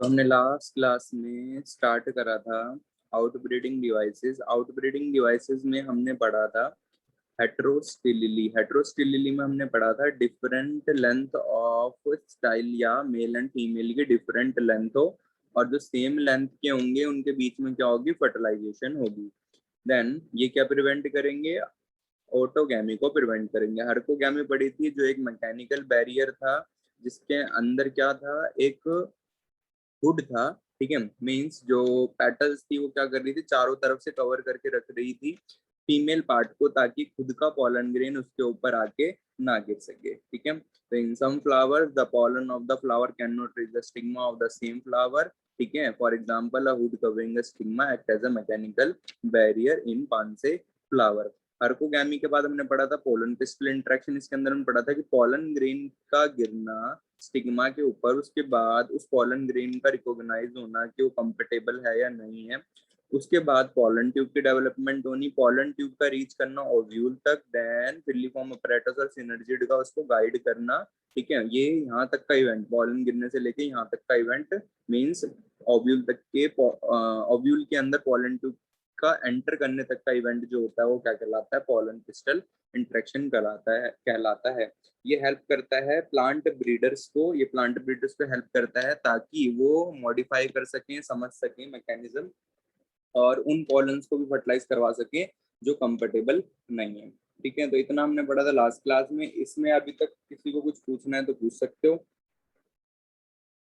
तो हमने last class में स्टार्ट करा था आउटब्रीडिंग डिवाइसेस। आउटब्रीडिंग डिवाइसेस में हमने पढ़ा था हेट्रोस्टिलिली। हेट्रोस्टिलिली में हमने पढ़ा था डिफरेंट लेंथ ऑफ स्टाइल या मेल एंड फीमेल की डिफरेंट लेंथ हो, और जो सेम लेंथ के होंगे उनके बीच में क्या होगी, फर्टिलाइजेशन होगी। देन ये क्या प्रिवेंट करेंगे, ऑटोगैमी को प्रिवेंट करेंगे। हर्कोगैमी पढ़ी थी, जो एक मैकेनिकल बैरियर था जिसके अंदर क्या था, एक हुड था, ठीक है। मींस जो पेटल्स थी वो क्या कर रही थी, चारों तरफ से कवर करके रख रही थी फीमेल पार्ट को, ताकि खुद का पॉलन ग्रेन उसके ऊपर आके ना गिर सके, ठीक है। तो in some flowers the pollen of the flower can not reach the stigma of the same flower, ठीक है। For example a hood covering a stigma act as a mechanical barrier in pansy flower. Herkogamy के बाद हमने पढ़ा था pollen pistol interaction. इसके अंदर हमने पढ़ा था कि पॉलन ग्रेन का गिरना स्टिग्मा के ऊपर, उसके बाद उस पॉलन ग्रेन का रिकॉग्नाइज होना कि वो कंफर्टेबल है या नहीं है, उसके बाद पॉलन ट्यूब की डेवलपमेंट होनी, पॉलन ट्यूब का रीच करना ओव्यूल तक, देन फिलीफॉर्म अपैरेटस और सिनर्जिड का उसको गाइड करना, ठीक है। ये यहाँ तक का इवेंट, पॉलन गिरने से लेके यहाँ तक का इवेंट मींस ओव्यूल तक के, ओव्यूल के अंदर पॉलन ट्यूब का एंटर करने तक का इवेंट जो होता है वो क्या कहलाता है, पॉलन पिस्टल इंटरेक्शन कहलाता है। ये हेल्प करता है प्लांट ब्रीडर्स को, ये प्लांट ब्रीडर्स को हेल्प करता है ताकि वो मॉडिफाई कर सकें, समझ सकें मैकेनिज्म, और उन पॉलन्स को भी फर्टिलाइज करवा सकें जो कंफर्टेबल नहीं है, ठीक है। तो इतना हमने पढ़ा था लास्ट क्लास में। इसमें अभी तक किसी को कुछ पूछना है तो पूछ सकते हो,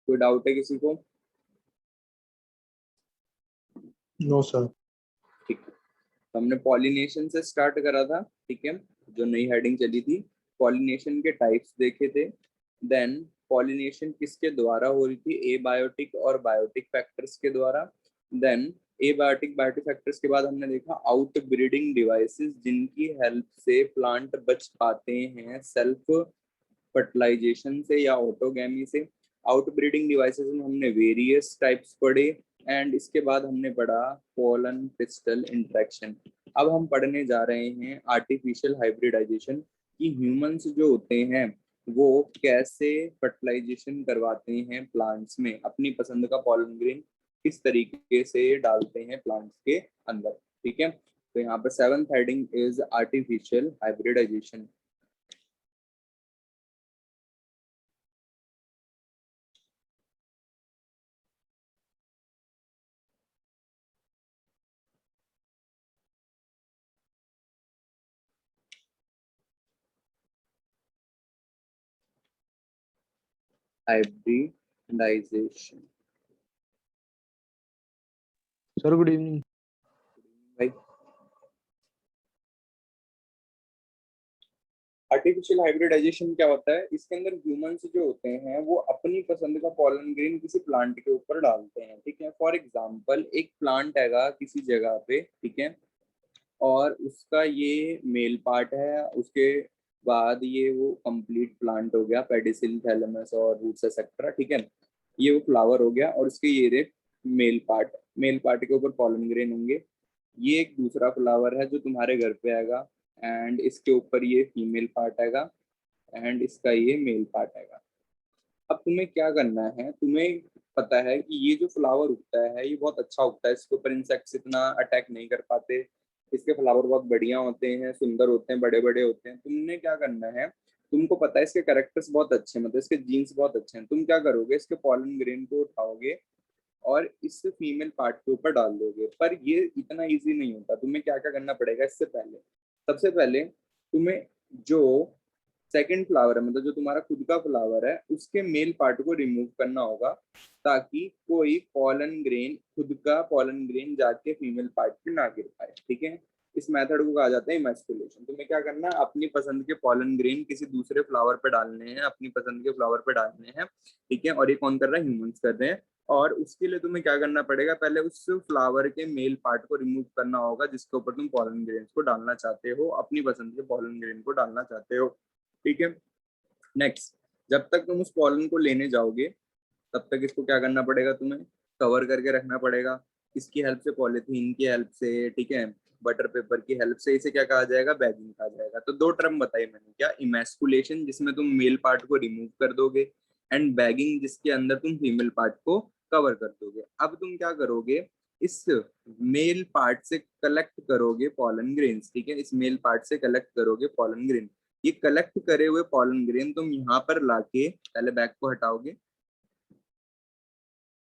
कोई डाउट है किसी को? No sir. ठीक है, तो हमने पॉलिनेशन से स्टार्ट करा था, ठीक है, जो नई हेडिंग चली थी। पॉलिनेशन के टाइप्स देखे थे, देन पॉलिनेशन किसके द्वारा हो रही थी, एबायोटिक और बायोटिक फैक्टर्स के द्वारा। देन एबायोटिक बायोटिक फैक्टर्स के बाद हमने देखा आउट ब्रीडिंग डिवाइसेस, जिनकी हेल्प से प्लांट बच पाते हैं सेल्फ फर्टिलाइजेशन से या ऑटोगैमी से। आउट ब्रीडिंग डिवाइसेस में हमने वेरियस टाइप्स पढ़े, एंड इसके बाद हमने पढ़ा पोलन पिस्टल इंटरेक्शन। अब हम पढ़ने जा रहे हैं आर्टिफिशियल हाइब्रिडाइजेशन, कि ह्यूमंस जो होते हैं वो कैसे फर्टिलाइजेशन करवाते हैं प्लांट्स में, अपनी पसंद का पॉलन ग्रेन किस तरीके से डालते हैं प्लांट्स के अंदर, ठीक है। तो यहाँ पर 7th heading is artificial hybridization. Hybridization. Sir good evening. भाई आर्टिफिशियल हाइब्रिडाइजेशन क्या होता है, इसके अंदर ह्यूमंस जो होते हैं वो अपनी पसंद का पॉलन ग्रेन किसी प्लांट के ऊपर डालते हैं, ठीक है। फॉर एग्जांपल एक प्लांट हैगा किसी जगह पे, ठीक है, और उसका ये मेल पार्ट है, उसके बाद ये वो कंप्लीट प्लांट हो गया, पेडिसिल, थैलेमस और रूट्स एक्सेट्रा, ठीक है। ये वो फ्लावर हो गया, और उसके ये रे मेल पार्ट के ऊपर पॉलन ग्रेन होंगे। ये एक दूसरा फ्लावर है जो तुम्हारे घर पे आएगा, एंड इसके ऊपर ये फीमेल पार्ट आएगा, एंड इसका ये मेल पार्ट आएगा। अब तुम्हें क्या करना है, तुम्हें पता है कि ये जो फ्लावर उगता है ये बहुत अच्छा उगता है, इसके ऊपर इंसेक्ट्स इतना अटैक नहीं कर पाते, इसके फ्लावर बहुत बढ़िया होते हैं, सुंदर होते हैं, बड़े बड़े होते हैं। तुमने क्या करना है, तुमको पता है इसके कैरेक्टर्स बहुत अच्छे हैं, मतलब इसके जीन्स बहुत अच्छे हैं, तुम क्या करोगे, इसके पॉलन ग्रेन को उठाओगे और इस फीमेल पार्ट के ऊपर डाल दोगे। पर ये इतना इजी नहीं होता, तुम्हें क्या क्या करना पड़ेगा इससे पहले। सबसे पहले तुम्हें जो सेकंड फ्लावर है, मतलब जो तुम्हारा खुद का फ्लावर है, उसके मेल पार्ट को रिमूव करना होगा, ताकि कोई पॉलन ग्रेन, खुद का पॉलन ग्रेन जाके फीमेल पार्ट पे ना गिर पाए, ठीक है। इस मेथड को कहा जाता है इमैस्कुलेशन। तुम्हें क्या करना है, अपनी पसंद के पॉलन ग्रेन किसी दूसरे फ्लावर पे डालने हैं, अपनी पसंद के फ्लावर पे डालने हैं, ठीक है। और ये कौन कर रहा है, ह्यूमंस कर रहे हैं। और उसके लिए तुम्हें क्या करना पड़ेगा, पहले उस फ्लावर के मेल पार्ट को रिमूव करना होगा जिसके ऊपर तुम पॉलन ग्रेन को डालना चाहते हो, अपनी पसंद के पॉलन ग्रेन को डालना चाहते हो, ठीक है। नेक्स्ट, जब तक तुम उस पॉलन को लेने जाओगे तब तक इसको क्या करना पड़ेगा, तुम्हें कवर करके रखना पड़ेगा। किसकी हेल्प से, पॉलिथीन की हेल्प से, ठीक है, बटर पेपर की हेल्प से, इसे क्या कहा जाएगा, बैगिंग कहा जाएगा। तो दो टर्म बताई मैंने, क्या, इमैस्कुलेशन जिसमें तुम मेल पार्ट को रिमूव कर दोगे, एंड बैगिंग जिसके अंदर तुम फीमेल पार्ट को कवर कर दोगे। अब तुम क्या करोगे, इस मेल पार्ट से कलेक्ट करोगे पॉलन ग्रेन्स, ठीक है, इस मेल पार्ट से कलेक्ट करोगे पॉलन ग्रेन। ये कलेक्ट करे हुए पॉलन ग्रेन तुम यहाँ पर लाके पहले बैग को हटाओगे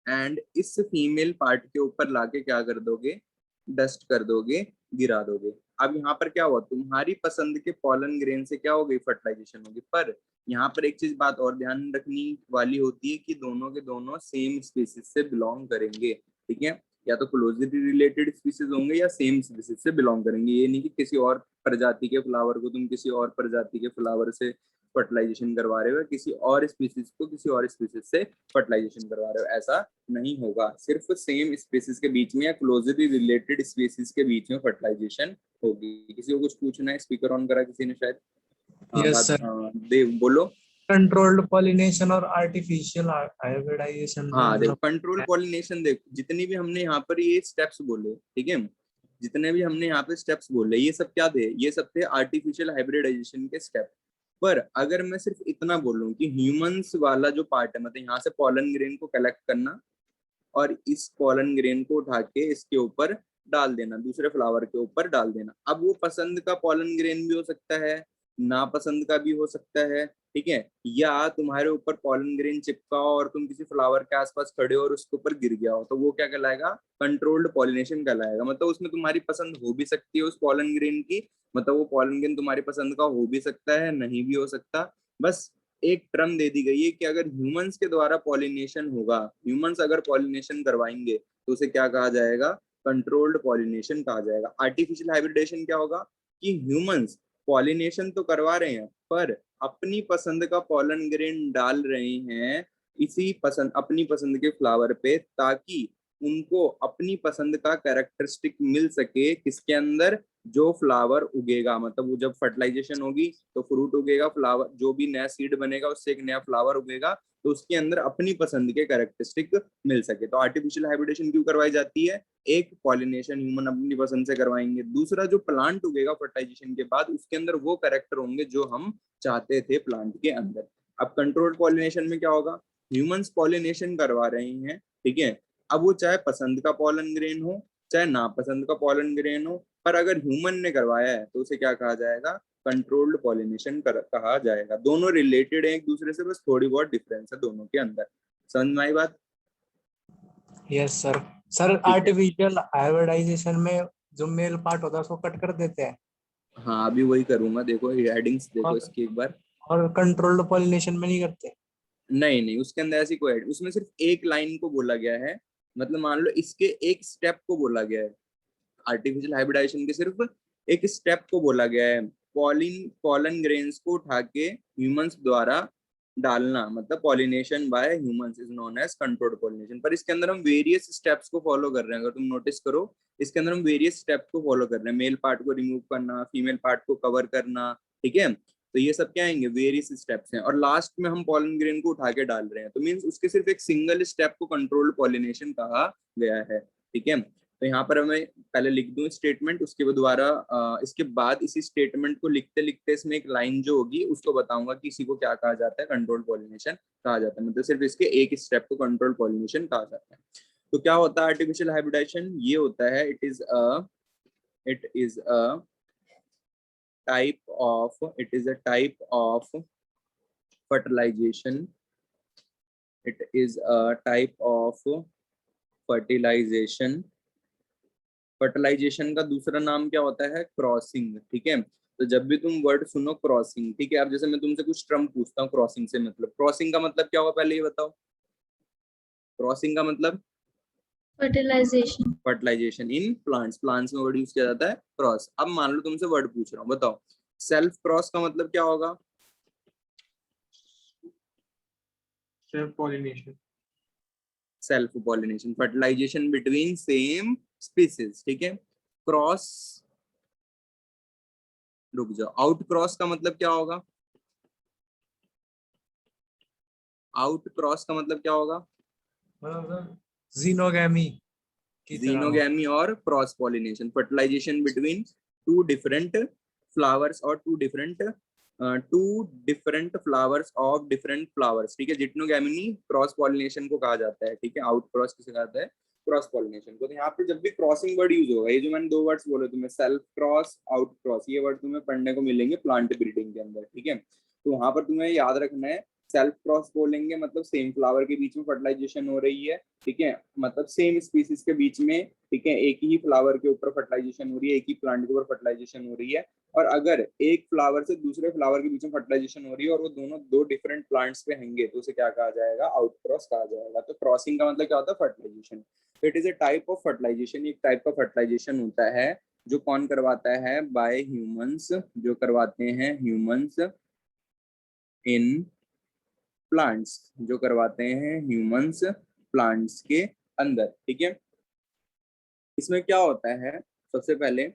एंड इस फीमेल पार्ट के ऊपर लाके क्या कर दोगे, डस्ट कर दोगे, गिरा दोगे। अब यहाँ पर क्या हुआ, तुम्हारी पसंद के पॉलन ग्रेन से क्या हो गई, फर्टिलाइजेशन होगी। पर यहाँ पर एक चीज बात और ध्यान रखनी वाली होती है कि दोनों के दोनों सेम स्पीसीज से बिलोंग करेंगे, ठीक है, या तो क्लोजली रिलेटेड स्पीसीज होंगे या सेम स्पीसीज से बिलोंग करेंगे। ये नहीं कि किसी और प्रजाति के फ्लावर को तुम किसी और प्रजाति के फ्लावर से फर्टिलाइजेशन करवा रहे हो, किसी और स्पीसीज को किसी और स्पीसीज से फर्टिलाइजेशन करवा रहे हो, ऐसा नहीं होगा। सिर्फ सेम स्पीसीज के बीच में या क्लोजली रिलेटेड स्पीसीज के बीच में फर्टिलाइजेशन होगी। किसी को कुछ पूछना है, स्पीकर ऑन करा किसी ने शायद? Yes sir. देव बोलो। कंट्रोल्ड पॉलिनेशन और आर्टिफिशियल हाइब्रिडाइजेशन में हाँ देखो, मतलब कंट्रोल पॉलिनेशन, देखो जितनी भी हमने यहाँ पर ये स्टेप्स बोले, ठीक है, जितने भी हमने यहाँ पे स्टेप्स बोले, ये सब क्या थे, ये सब थे आर्टिफिशियल हाइब्रिडाइजेशन के स्टेप। पर अगर मैं सिर्फ इतना बोलूं कि ह्यूमंस वाला जो पार्ट है, मतलब यहाँ से पॉलन ग्रेन को कलेक्ट करना और इस पॉलन ग्रेन को उठा के इसके ऊपर डाल देना, दूसरे फ्लावर के ऊपर डाल देना। अब वो पसंद का पॉलन ग्रेन भी हो सकता है, नापसंद का भी हो सकता है, ठीक है, या तुम्हारे ऊपर पॉलन ग्रेन चिपका हो और तुम किसी फ्लावर के आसपास खड़े हो और उसके ऊपर गिर गया हो, तो वो क्या कहलाएगा, कंट्रोल्ड पॉलिनेशन कहलाएगा। मतलब उसमें तुम्हारी पसंद हो भी सकती है उस पॉलन ग्रेन की, मतलब वो पॉलन ग्रेन तुम्हारी पसंद का हो भी सकता है, नहीं भी हो सकता। बस एक टर्म दे दी गई है कि अगर ह्यूमंस के द्वारा पॉलिनेशन होगा, ह्यूमंस अगर पॉलिनेशन करवाएंगे तो उसे क्या कहा जाएगा, कंट्रोल्ड पॉलिनेशन कहा जाएगा। आर्टिफिशियल हाइब्रिडेशन क्या होगा कि ह्यूमंस पॉलिनेशन तो करवा रहे हैं पर अपनी पसंद का पॉलन ग्रेन डाल रहे हैं इसी पसंद अपनी पसंद के फ्लावर पे, ताकि उनको अपनी पसंद का कैरेक्टरिस्टिक मिल सके किसके अंदर, जो फ्लावर उगेगा। मतलब वो जब फर्टिलाइजेशन होगी तो फ्रूट उगेगा, फ्लावर जो भी नया सीड बनेगा उससे एक नया फ्लावर उगेगा, तो उसके अंदर अपनी पसंद के कैरेक्टरिस्टिक मिल सके। तो आर्टिफिशियल हाइब्रिडेशन क्यों करवाई जाती है, एक पॉलिनेशन ह्यूमन अपनी पसंद से करवाएंगे, दूसरा जो प्लांट उगेगा फर्टिलाइजेशन के बाद उसके अंदर वो कैरेक्टर होंगे जो हम चाहते थे प्लांट के अंदर। अब कंट्रोल्ड पॉलिनेशन में क्या होगा, ह्यूमंस पॉलिनेशन करवा रहे हैं, ठीक है, अब वो चाहे पसंद का पॉलन ग्रेन हो चाहे नापसंद का पॉलन ग्रेन हो, पर अगर ह्यूमन ने करवाया है तो उसे क्या कहा जाएगा, कंट्रोल्ड पॉलिनेशन कहा जाएगा। दोनों रिलेटेड है एक दूसरे से, बस थोड़ी बहुत डिफरेंस है दोनों के अंदर। समझ में आई बात? Yes sir. सर ठीक है, आर्टिफिशियल हाइब्रिडाइजेशन में जो मेल पार्ट होता है उसको कट कर देते हैं, हाँ अभी वही करूंगा, देखो हेडिंग्स देखो और इसकी एक बार। कंट्रोल्ड पॉलिनेशन में नहीं करते। नहीं नहीं, उसके अंदर ऐसी कोई उसमें सिर्फ एक लाइन को बोला गया है, मतलब मान लो इसके एक स्टेप को बोला गया है, आर्टिफिशियल हाइब्रिडाइजेशन के सिर्फ एक स्टेप को बोला गया है, पॉलन ग्रेन्स को उठा के ह्यूमंस द्वारा डालना, मतलब pollination by humans is known as controlled pollination. पर इसके अंदर हम वेरियस स्टेप्स को फॉलो कर रहे हैं, अगर तुम नोटिस करो इसके अंदर हम वेरियस स्टेप्स को फॉलो कर रहे हैं, मेल पार्ट को रिमूव करना, फीमेल पार्ट को कवर करना, ठीक है, तो ये सब क्या आएंगे, वेरियस स्टेप्स हैं, और लास्ट में हम पॉलन ग्रेन को उठा के डाल रहे हैं, तो मीन्स उसके सिर्फ एक सिंगल स्टेप को कंट्रोल्ड पॉलिनेशन कहा गया है, ठीक है। तो यहाँ पर हमें पहले लिख दूं स्टेटमेंट, उसके बाद दोबारा इसके बाद इसी स्टेटमेंट को लिखते लिखते इसमें एक लाइन जो होगी उसको बताऊंगा कि इसी को क्या कहा जाता है, कंट्रोल पॉलिनेशन कहा जाता है, मतलब सिर्फ इसके एक स्टेप को कंट्रोल पॉलिनेशन कहा जाता है। तो क्या होता है आर्टिफिशियल हाइब्रिडाइजेशन, ये होता है it is a type of fertilization. It is a type of fertilization. Fertilization का दूसरा नाम क्या होता है, क्रॉसिंग, ठीक है। तो जब भी तुम वर्ड सुनो क्रॉसिंग, ठीक है, अब जैसे मैं तुमसे कुछ टर्म पूछता हूँ क्रॉसिंग से मतलब, क्रॉसिंग का मतलब क्या होगा पहले ये बताओ, क्रॉसिंग का मतलब fertilization. Fertilization in plants, plants में वर्ड यूज किया जाता है क्रॉस। अब मान लो तुमसे वर्ड पूछ रहा हूँ, बताओ सेल्फ क्रॉस का मतलब क्या होगा, self pollination. Self pollination, fertilization between same species, ठीक है। क्रॉस, रुक जाओ, आउट क्रॉस का मतलब क्या होगा, आउट क्रॉस का मतलब क्या होगा, जीनोगैमी। की तरह हो। जीनोगैमी और cross pollination, fertilization between two different flowers और two different flowers of different flowers, ठीक है। जिटनोगैमी क्रॉस पॉलिनेशन को कहा जाता है, ठीक है। आउट क्रॉस किसे कहता है? क्रॉस पॉलिनेशन को। तो यहाँ पे जब भी क्रॉसिंग वर्ड यूज होगा, ये जो मैंने 2 वर्ड्स बोले तुम्हें, सेल्फ क्रॉस, आउट क्रॉस, ये वर्ड तुम्हें पढ़ने को मिलेंगे प्लांट ब्रीडिंग के अंदर, ठीक है। तो वहां पर तुम्हें याद रखना है, सेल्फ क्रॉस बोलेंगे मतलब सेम फ्लावर के बीच में फर्टिलाइजेशन हो रही है, ठीक है, मतलब सेम स्पीसीज के बीच में, ठीक है, एक ही फ्लावर के ऊपर फर्टिलाइजेशन हो रही है, एक ही प्लांट के ऊपर फर्टिलाइजेशन हो रही है। और अगर एक फ्लावर से दूसरे फ्लावर के बीच में फर्टिलाइजेशन हो रही है और वो दोनों 2 डिफरेंट प्लांट्स पे होंगे, तो उसे क्या कहा जाएगा? आउट क्रॉस कहा जाएगा। तो क्रॉसिंग का मतलब क्या होता है? Fertilization. It is a type of fertilization, एक टाइप का फर्टिलाइजेशन होता है जो कौन करवाता है? बाय ह्यूमंस, जो करवाते हैं ह्यूमंस इन प्लांट्स, जो करवाते हैं ह्यूमंस प्लांट्स के अंदर, ठीक है। इसमें क्या होता है? सबसे पहले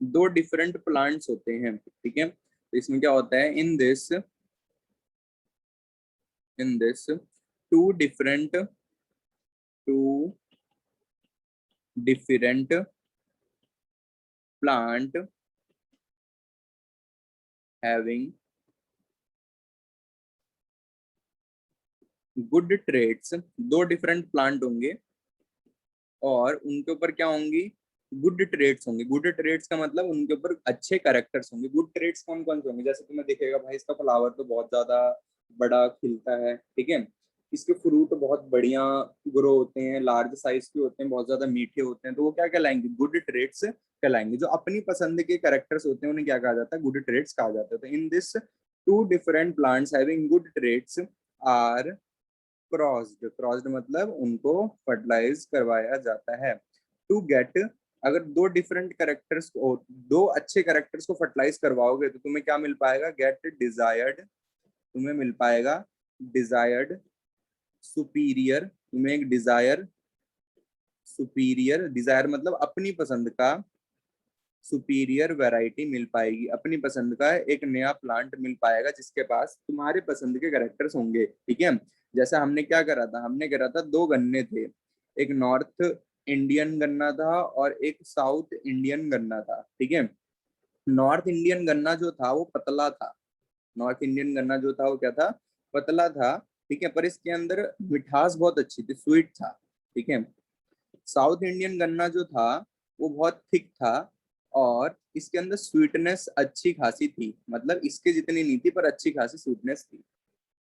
2 डिफरेंट प्लांट्स होते हैं, ठीक है। तो इसमें क्या होता है? In this two different plant having good traits, 2 different plant होंगे और उनके ऊपर क्या होंगी? गुड ट्रेड्स होंगे। गुड ट्रेड्स का मतलब उनके ऊपर अच्छे कैरेक्टर्स होंगे। गुड ट्रेड्स कौन कौन से होंगे? जैसे तुम्हें दिखेगा भाई, इसका फ्लावर तो बहुत ज्यादा बड़ा खिलता है, ठीक है, इसके फ्रूट बहुत बढ़िया ग्रो होते हैं, लार्ज साइज के होते हैं, बहुत ज्यादा मीठे होते हैं, तो वो क्या कहलाएंगे? गुड ट्रेड्स कहलाएंगे। जो अपनी पसंद के कैरेक्टर्स होते हैं उन्हें क्या कहा जाता है? गुड ट्रेड्स कहा जाता है। तो in this 2 different plants having good traits are crossed मतलब उनको फर्टिलाइज करवाया जाता है। टू गेट, अगर 2 डिफरेंट कैरेक्टर्स को, 2 अच्छे कैरेक्टर्स को फर्टिलाइज करवाओगे तो तुम्हें क्या मिल पाएगा? गेट डिजायर्ड, तुम्हें मिल पाएगा डिजायर्ड सुपीरियर, तुम्हें एक डिजायर मतलब अपनी पसंद का, सुपीरियर वैरायटी मिल पाएगी, अपनी पसंद का एक नया प्लांट मिल पाएगा जिसके पास तुम्हारे पसंद के कैरेक्टर्स होंगे, ठीक है। जैसे हमने क्या करा था? हमने करा था 2 गन्ने थे, एक नॉर्थ इंडियन गन्ना था और एक साउथ इंडियन गन्ना था, ठीक है। नॉर्थ इंडियन गन्ना जो था वो पतला था, नॉर्थ इंडियन गन्ना जो था वो क्या था? पतला था, ठीक है, पर इसके अंदर मिठास बहुत अच्छी थी, स्वीट था, ठीक है। साउथ इंडियन गन्ना जो था वो बहुत थिक था और इसके अंदर स्वीटनेस अच्छी खासी थी, मतलब इसके जितनी नहीं थी पर अच्छी खासी स्वीटनेस थी।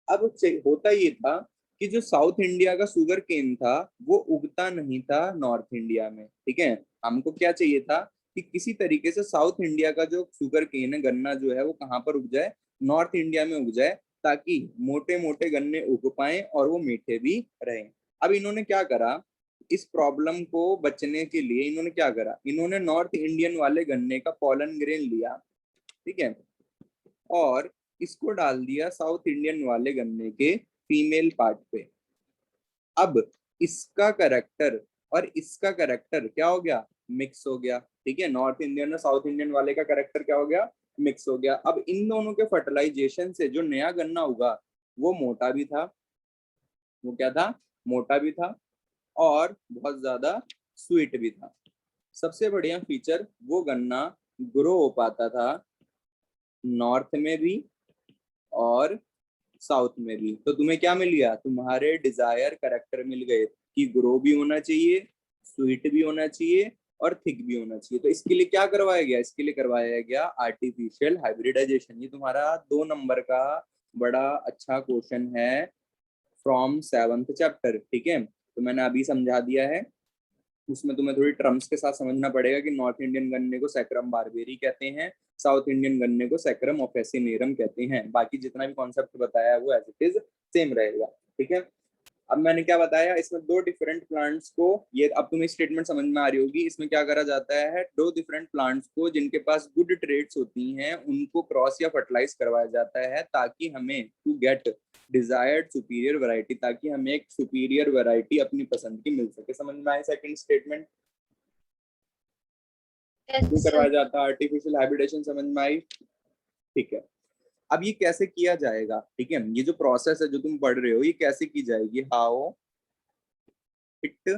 अब होता ये था कि जो साउथ इंडिया का शुगर केन था वो उगता नहीं था नॉर्थ इंडिया में, ठीक है। हमको क्या चाहिए था कि किसी तरीके से साउथ इंडिया का जो शुगर केन है, गन्ना जो है, वो कहाँ पर उग जाए? नॉर्थ इंडिया में उग जाए, ताकि मोटे मोटे गन्ने उग पाए और वो मीठे भी रहें। अब इन्होंने क्या करा? इस प्रॉब्लम को बचने के लिए इन्होंने क्या करा? इन्होंने नॉर्थ इंडियन वाले गन्ने का पॉलन ग्रेन लिया, ठीक है, और इसको डाल दिया साउथ इंडियन वाले गन्ने के फीमेल पार्ट पे। अब इसका करेक्टर और इसका करेक्टर क्या हो गया? मिक्स हो गया, ठीक है। नॉर्थ इंडियन और साउथ इंडियन वाले का करेक्टर क्या हो गया? मिक्स हो गया। अब इन दोनों के फर्टिलाइजेशन से जो नया गन्ना उगा वो मोटा भी था, वो क्या था? मोटा भी था और बहुत ज्यादा स्वीट भी था। सबसे बढ़िया फीचर, वो गन्ना ग्रो हो पाता था नॉर्थ में भी और साउथ में भी। तो तुम्हें क्या मिल गया? तुम्हारे डिजायर करेक्टर मिल गए कि ग्रो भी होना चाहिए, स्वीट भी होना चाहिए और थिक भी होना चाहिए। तो इसके लिए क्या करवाया गया? इसके लिए करवाया गया आर्टिफिशियल हाइब्रिडाइजेशन। ये तुम्हारा 2 नंबर का बड़ा अच्छा क्वेश्चन है फ्रॉम 7th चैप्टर, ठीक है। तो मैंने अभी समझा दिया है, उसमें तुम्हें थोड़ी टर्म्स के साथ समझना पड़ेगा कि नॉर्थ इंडियन गन्ने को सैक्रम बारबेरी कहते हैं, साउथ इंडियन गन्ने को सैक्रम ओफेसिनेरम कहते हैं। बाकी जितना भी कॉन्सेप्ट बताया है वो एज इट इज सेम रहेगा, ठीक है। अब मैंने क्या बताया? इसमें 2 डिफरेंट प्लांट्स को, ये अब तुम्हें स्टेटमेंट समझ में आ रही होगी, इसमें क्या करा जाता है? 2 डिफरेंट प्लांट्स को जिनके पास गुड ट्रेड्स होती हैं उनको क्रॉस या फर्टिलाइज करवाया जाता है, ताकि हमें to get desired superior variety, ताकि हमें एक सुपीरियर वैरायटी अपनी पसंद की मिल सके। समझ में आए सेकंड स्टेटमेंट? क्यों Yes, करवाया sir. जाता है आर्टिफिशियल हाइब्रिडेशन? समझ में आई? ठीक है। अब ये कैसे किया जाएगा? ठीक है, ये जो प्रोसेस है जो तुम पढ़ रहे हो ये कैसे की जाएगी? How it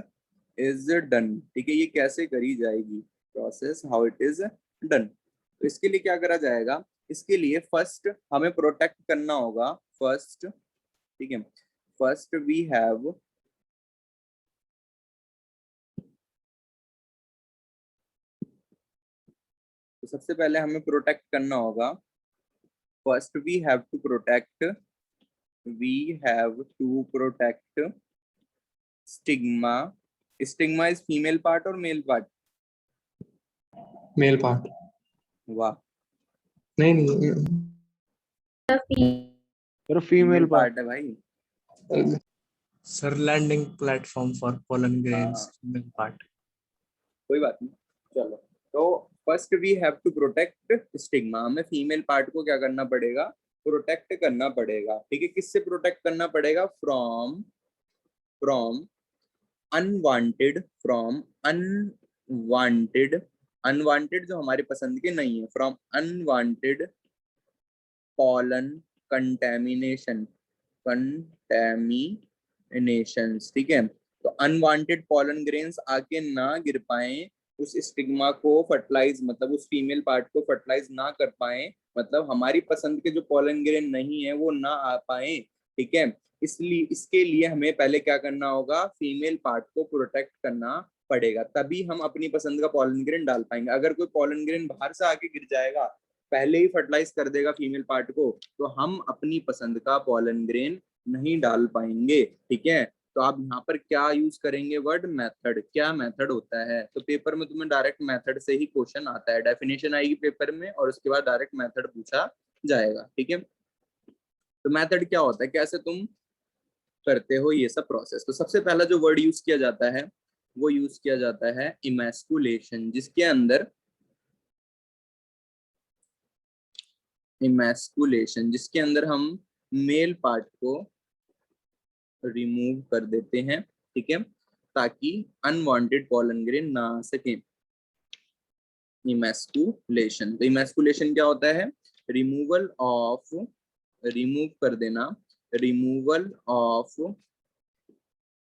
is done. ठीक है, ये कैसे करी जाएगी process, how it is done. तो इसके लिए क्या करा जाएगा, इसके लिए फर्स्ट हमें प्रोटेक्ट करना होगा फर्स्ट। ठीक है, फर्स्ट वी हैव तो सबसे पहले हमें प्रोटेक्ट करना होगा, first we have to protect, we have to protect stigma. Stigma is female part और मेल पार्ट? Male part. वाह, नहीं नहीं, The फीमेल पार्ट है भाई। Sir landing platform for pollen grains, हाँ, मेल पार्ट। कोई बात नहीं, चलो। तो first we have to protect stigma, हमें फीमेल पार्ट को क्या करना पड़ेगा, प्रोटेक्ट करना पड़ेगा। ठीक है, किससे प्रोटेक्ट करना पड़ेगा, from from unwanted, from unwanted, unwanted जो हमारे पसंद के नहीं है, फ्रॉम अनवांटेड पॉलन कंटेमिनेशन, कंटेमिनेशंस। ठीक है, तो अनवांटेड पॉलन ग्रेन्स आके ना गिर पाए, उस स्टिग्मा को फर्टिलाइज, मतलब उस फीमेल पार्ट को फर्टिलाइज ना कर पाए, मतलब हमारी पसंद के जो पॉलन ग्रेन नहीं है वो ना आ पाए। ठीक है, इसलिए इसके लिए हमें पहले क्या करना होगा, फीमेल पार्ट को प्रोटेक्ट करना पड़ेगा, तभी हम अपनी पसंद का पॉलन ग्रेन डाल पाएंगे। अगर कोई पॉलन ग्रेन बाहर से आके गिर जाएगा, पहले ही फर्टिलाइज कर देगा फीमेल पार्ट को, तो हम अपनी पसंद का पॉलन ग्रेन नहीं डाल पाएंगे। ठीक है, तो आप यहाँ पर क्या यूज करेंगे, वर्ड मेथड। क्या मेथड होता है, तो पेपर में तुम्हें डायरेक्ट मेथड से ही क्वेश्चन आता है, डेफिनेशन आएगी पेपर में और उसके बाद डायरेक्ट मेथड पूछा जाएगा। ठीक है, तो मेथड क्या होता है, कैसे तुम करते हो ये सब प्रोसेस। तो सबसे पहला जो वर्ड यूज किया जाता है वो यूज किया जाता है इमैस्कुलेशन, जिसके अंदर इमैस्कुलेशन जिसके अंदर हम मेल पार्ट को रिमूव कर देते हैं। ठीक है, ताकि अनवांटेड पॉलन ग्रेन ना आ सके। इमैस्कुलेशन, तो इमैस्कुलेशन क्या होता है, रिमूवल ऑफ, रिमूव कर देना, removal of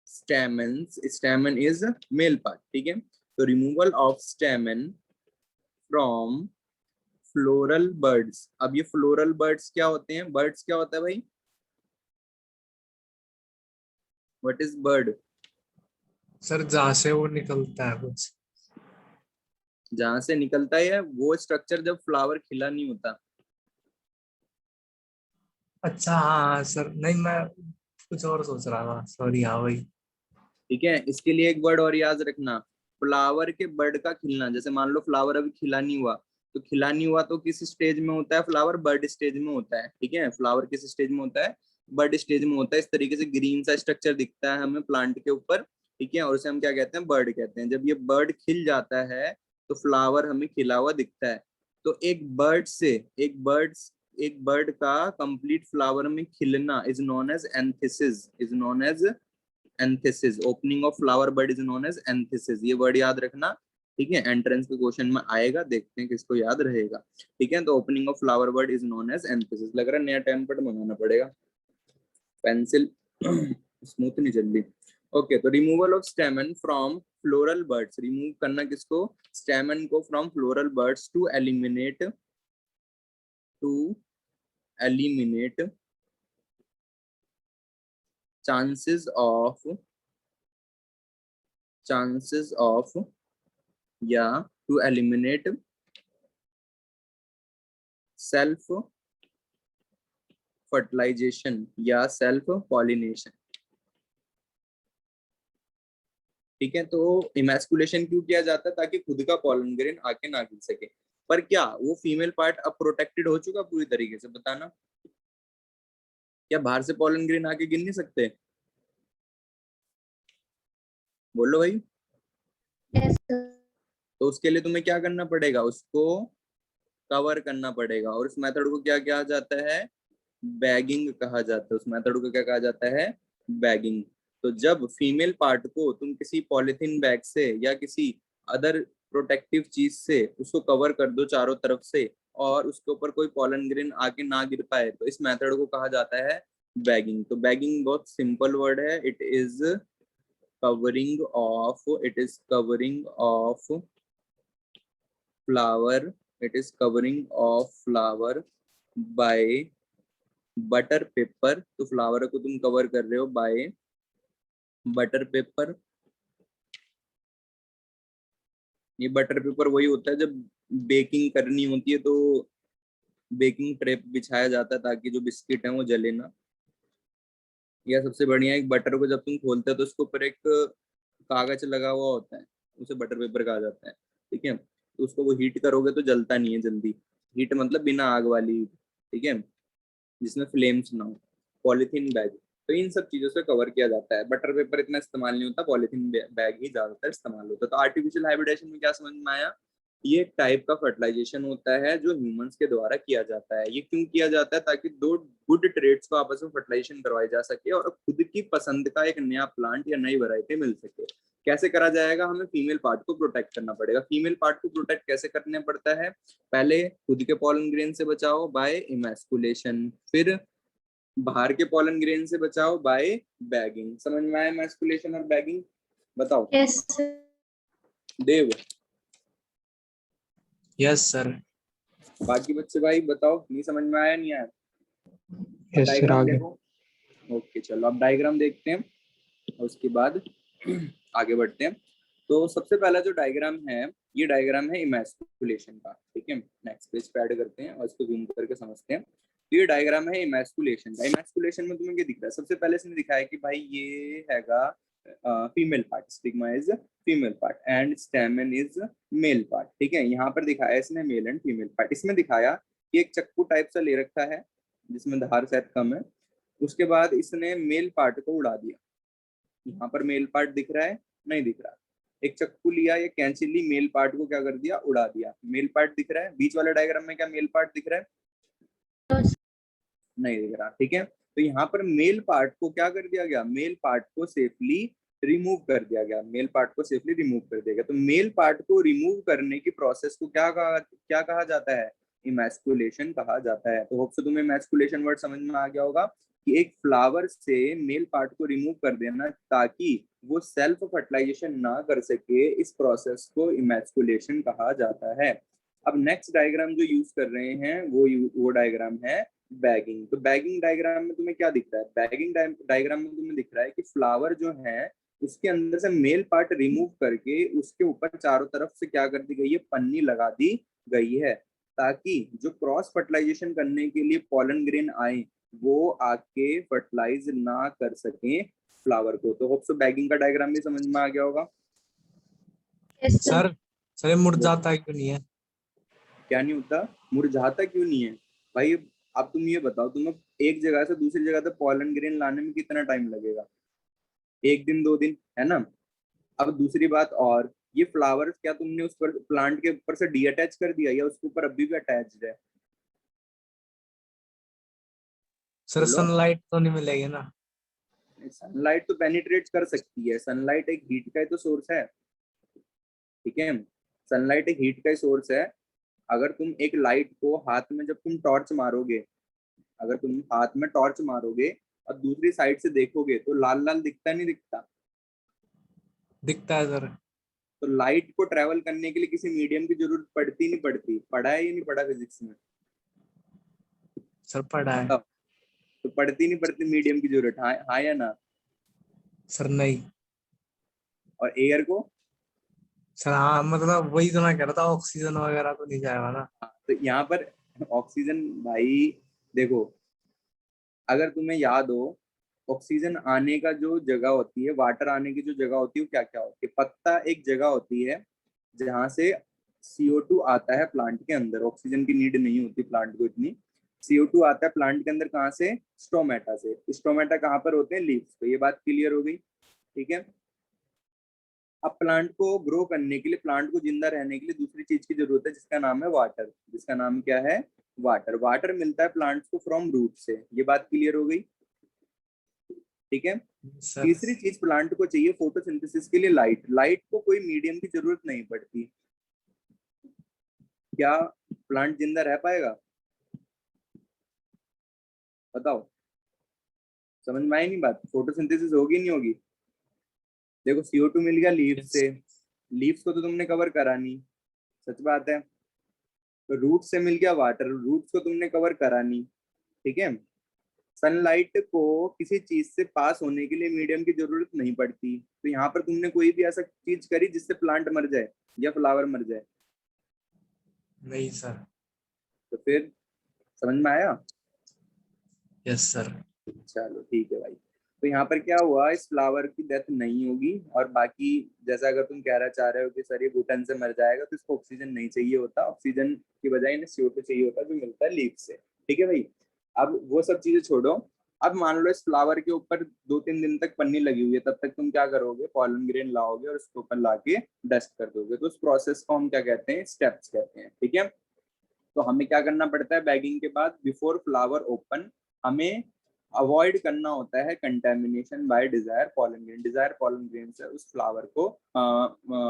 stamens, stamen is male part. ठीक है, तो removal of stamen from floral buds. अब ये फ्लोरल बर्ड्स क्या होते हैं, बर्ड्स क्या होता है भाई, व्हाट इज बर्ड? सर जहाँ से वो निकलता है कुछ। जहां से निकलता है वो स्ट्रक्चर जब फ्लावर खिला नहीं होता। अच्छा हाँ सर, नहीं मैं कुछ और सोच रहा था, सॉरी। हाँ वही। ठीक है, इसके लिए एक वर्ड और याद रखना, फ्लावर के बर्ड का खिलना। जैसे मान लो फ्लावर अभी खिला नहीं हुआ, तो खिला नहीं हुआ तो किस स्टेज में होता है, फ्लावर बर्ड स्टेज में होता है। ठीक है, फ्लावर किस स्टेज में होता है, बर्ड स्टेज में होता है। इस तरीके से ग्रीन सा स्ट्रक्चर दिखता है हमें प्लांट के ऊपर। ठीक है, और उसे हम क्या कहते हैं, बर्ड कहते हैं। जब ये बर्ड खिल जाता है तो फ्लावर हमें खिला हुआ दिखता है। तो एक बर्ड का कंप्लीट फ्लावर में खिलना is known as anthesis, is known as anthesis. Opening of flower bud is known as anthesis, ये वर्ड याद रखना। ठीक है, एंट्रेंस के क्वेश्चन में आएगा, देखते हैं किसको याद रहेगा। ठीक है, तो opening of flower bud is known as anthesis. लग रहा है नया टेम्पलेट मंगाना पड़ेगा, पेंसिल स्मूथ नहीं चल रही। ओके, तो removal of stamen from floral buds, remove करना किसको, स्टेमन को, from floral buds to eliminate chances of या टू एलिमिनेट सेल्फ फर्टिलाइजेशन या सेल्फ पॉलिनेशन। ठीक है, तो इमैस्कुलेशन क्यों किया जाता है, ताकि खुद का पॉलन ग्रेन आके ना गिर सके। पर क्या वो फीमेल पार्ट अब प्रोटेक्टेड हो चुका पूरी तरीके से, बताना। क्या बाहर से पॉलन ग्रेन आके गिर नहीं सकते, बोलो भाई। Yes, sir. तो उसके लिए तुम्हें क्या करना पड़ेगा, उसको कवर करना पड़ेगा। और उस मेथड को क्या कहा जाता है, बैगिंग कहा जाता है। उस मेथड को क्या कहा जाता है, बैगिंग। तो जब फीमेल पार्ट को तुम किसी पॉलिथीन बैग से या किसी अदर प्रोटेक्टिव चीज से उसको कवर कर दो चारों तरफ से, और उसके ऊपर कोई पॉलन ग्रेन आके ना गिर पाए, तो इस मेथड को कहा जाता है बैगिंग। तो बैगिंग बहुत सिंपल वर्ड है, it is covering of, it is covering of flower, it is covering of flower by butter paper. तो फ्लावर को तुम कवर कर रहे हो बाय बटर पेपर। ये बटर पेपर वही होता है जब बेकिंग करनी होती है तो बेकिंग ट्रे पे बिछाया जाता है ताकि जो बिस्किट है वो जले ना। या सबसे बढ़िया, एक बटर को जब तुम खोलते हो तो उसके ऊपर एक कागज लगा हुआ होता है, उसे बटर पेपर कहा जाता है। ठीक है, तो उसको वो हीट करोगे तो जलता नहीं है जल्दी। हीट मतलब बिना आग वाली, ठीक है, जिसमें फ्लेम्स ना हो। पॉलीथीन बैग, तो इन सब चीजों से कवर किया जाता है। बटर पेपर इतना इस्तेमाल नहीं होता, पॉलीथीन बैग ही ज्यादातर इस्तेमाल होता है। तो आर्टिफिशियल हाइब्रिडेशन में क्या समझ में आया? ये एक टाइप का फर्टिलाइजेशन होता है जो ह्यूमंस के द्वारा किया जाता है। ये क्यों किया जाता है? ताकि दो गुड ट्रेड्स को आपस में फर्टिलाइजेशन करवाई जा सके और खुद की पसंद का एक नया प्लांट या नई वैरायटी मिल सके। कैसे करा जाएगा? हमें फीमेल पार्ट को प्रोटेक्ट करना पड़ेगा। फीमेल पार्ट को प्रोटेक्ट कैसे करना पड़ता है? पहले खुद के पॉलन ग्रेन से बचाओ बाय इमेस्कुलेशन, फिर बाहर के पॉलन ग्रेन से बचाओ बाय बैगिंग। समझ में आया इमेस्कुलेशन और बैगिंग? बताओ Yes, sir. Dev. Yes sir. बाकी बच्चे भाई बताओ, नहीं समझ में आया? नहीं आया? यस सर, डायग्राम आगे। देखो। ओके चलो अब डायग्राम देखते हैं और उसके बाद आगे बढ़ते हैं। तो सबसे पहला जो डायग्राम है, ये डायग्राम है इमेस्कुलेशन का। ठीक है, नेक्स्ट पेज पे ऐड करते हैं और इसको जूम करके समझते हैं। तो ये डायग्राम है इमेस्कुलेशन का। इमेस्कुलेशन में तुम्हें क्या दिख रहा है? सबसे पहले इसने दिखाया कि भाई ये हैगा female part, stigma is female part and स्टेमन is male part. ठीक है, यहाँ पर दिखाया इसने मेल एंड फीमेल पार्ट। इसमें दिखाया कि एक चक्कू टाइप सा ले रखा है जिसमें धार शायद कम है। उसके बाद इसने मेल पार्ट को उड़ा दिया। यहाँ पर मेल पार्ट दिख रहा है? नहीं दिख रहा। एक चक्कू लिया या कैंची ली, मेल पार्ट को क्या कर दिया? उड़ा दिया। मेल पार्ट दिख रहा है? बीच वाले डायग्राम में क्या मेल पार्ट दिख रहा है? No, sir. नहीं दिख रहा। ठीक है, तो यहाँ पर मेल पार्ट को क्या कर दिया गया? मेल पार्ट को सेफली रिमूव कर दिया गया। मेल पार्ट को सेफली रिमूव कर दिया गया। तो मेल पार्ट को रिमूव करने की प्रोसेस को क्या कहा जाता है? इमेस्कुलेशन कहा जाता है। तो होप से तुम्हें इमेस्कुलेशन वर्ड समझ में आ गया होगा कि एक फ्लावर से मेल पार्ट को रिमूव कर देना ताकि वो सेल्फ फर्टिलाइजेशन ना कर सके, इस प्रोसेस को इमेस्कुलेशन कहा जाता है। अब नेक्स्ट डायग्राम जो यूज कर रहे हैं वो डायग्राम है बैगिंग। तो बैगिंग डायग्राम में तुम्हें क्या दिख रहा है? बैगिंग डायग्राम में तुम्हें दिख रहा है कि फ्लावर जो है उसके अंदर से मेल पार्ट रिमूव करके उसके ऊपर चारों तरफ से क्या कर दी गई है? पन्नी लगा दी गई है ताकि जो क्रॉस फर्टिलाइजेशन करने के लिए पॉलन ग्रेन आए वो आके फर्टिलाइज ना कर सके फ्लावर को। तो होप सो बैगिंग का डायग्राम भी समझ में आ गया होगा। Yes, sir. सर सर ये मुरझाता क्यों नहीं है? क्या नहीं होता? मुरझाता क्यों नहीं है भाई? अब तुम ये बताओ, तुम्हें एक जगह से दूसरी जगह तक पॉलन ग्रेन लाने में कितना टाइम लगेगा? एक दिन, 2 दिन, है ना? अब दूसरी बात, और ये फ्लावर क्या तुमने उस पर प्लांट के ऊपर से डी अटैच कर दिया या उसके ऊपर अभी भी अटैच्ड है? सर बोलो। सनलाइट तो नहीं मिलेगी ना? सनलाइट तो पेनिट्रेट कर सकती है। सनलाइट एक हीट का ही तो सोर्स है। ठीक है, सनलाइट एक हीट का ही सोर्स है। अगर तुम एक लाइट को हाथ में, जब तुम टॉर्च मारोगे, अगर तुम हाथ में टॉर्च मारोगे और दूसरी साइड से देखोगे तो लाल लाल दिखता नहीं दिखता? दिखता है सर। तो लाइट को ट्रेवल करने के लिए किसी मीडियम की जरूरत पड़ती नहीं पड़ती? पढ़ा है या नहीं पढ़ा फिजिक्स में? सर पढ़ा है। बताओ। तो पड़ती नहीं पड़ती मीडियम की जरूरत? हाँ हाँ या ना? सर नहीं। और एयर को? सर हाँ, मतलब वही तो मैं कह रहा था, ऑक्सीजन वगैरह तो नहीं जाएगा ना? तो यहाँ पर ऑक्सीजन भाई देखो, अगर तुम्हें याद हो, ऑक्सीजन आने का जो जगह होती है, वाटर आने की जो जगह होती है, वो क्या क्या होती है? पत्ता एक जगह होती है जहां से CO2 आता है प्लांट के अंदर। ऑक्सीजन की नीड नहीं होती प्लांट को इतनी। CO2 आता है प्लांट के अंदर कहाँ से? स्टोमेटा से। स्टोमेटा कहाँ पर होते हैं? लीव्स पे। ये बात क्लियर हो गई? ठीक है, अब प्लांट को ग्रो करने के लिए, प्लांट को जिंदा रहने के लिए दूसरी चीज की जरूरत है जिसका नाम है वाटर। जिसका नाम क्या है? वाटर। वाटर मिलता है प्लांट को फ्रॉम रूट से। ये बात क्लियर हो गई? ठीक है, सर तीसरी चीज प्लांट को चाहिए फोटोसिंथेसिस के लिए लाइट। लाइट को कोई मीडियम की जरूरत नहीं पड़ती। क्या प्लांट जिंदा रह पाएगा? बताओ। समझ में आई नहीं बात? फोटोसिंथेसिस होगी नहीं होगी? देखो CO2 मिल गया लीफ से, लीव्स को तो तुमने कवर करा नहीं, सच बात है। तो रूट से मिल गया वाटर, रूट्स को तुमने कवर करा नहीं, ठीक है। सनलाइट को किसी चीज से पास होने के लिए मीडियम की जरूरत नहीं पड़ती, तो यहाँ पर तुमने कोई भी ऐसा चीज करी जिससे प्लांट मर जाए या फ्लावर मर जाए? नहीं सर। तो फिर समझ में आया? Yes sir. चलो ठीक है भाई। तो यहाँ पर क्या हुआ, इस फ्लावर की डेथ नहीं होगी, और बाकी जैसा अगर तुम कहना चाह रहे हो कि सर ये घुटन से मर जाएगा, तो इसको ऑक्सीजन नहीं चाहिए होता, ऑक्सीजन की बजाय इन्हें CO2 चाहिए होता जो मिलता है लीफ से, ठीक है भाई। अब वो सब चीजें छोड़ो, अब मान लो इस फ्लावर के ऊपर 2-3 दिन तक पन्नी लगी हुई है, तब तक तुम क्या करोगे, पॉलन ग्रेन लाओगे और उसके ऊपर लाके डस्ट कर दोगे। तो उस प्रोसेस को हम क्या कहते हैं, स्टेप्स कहते हैं, ठीक है। तो हमें क्या करना पड़ता है बैगिंग के बाद, बिफोर फ्लावर ओपन हमें अवॉइड करना होता है contamination by desire pollen grain. Desire pollen grain से उस फ्लावर को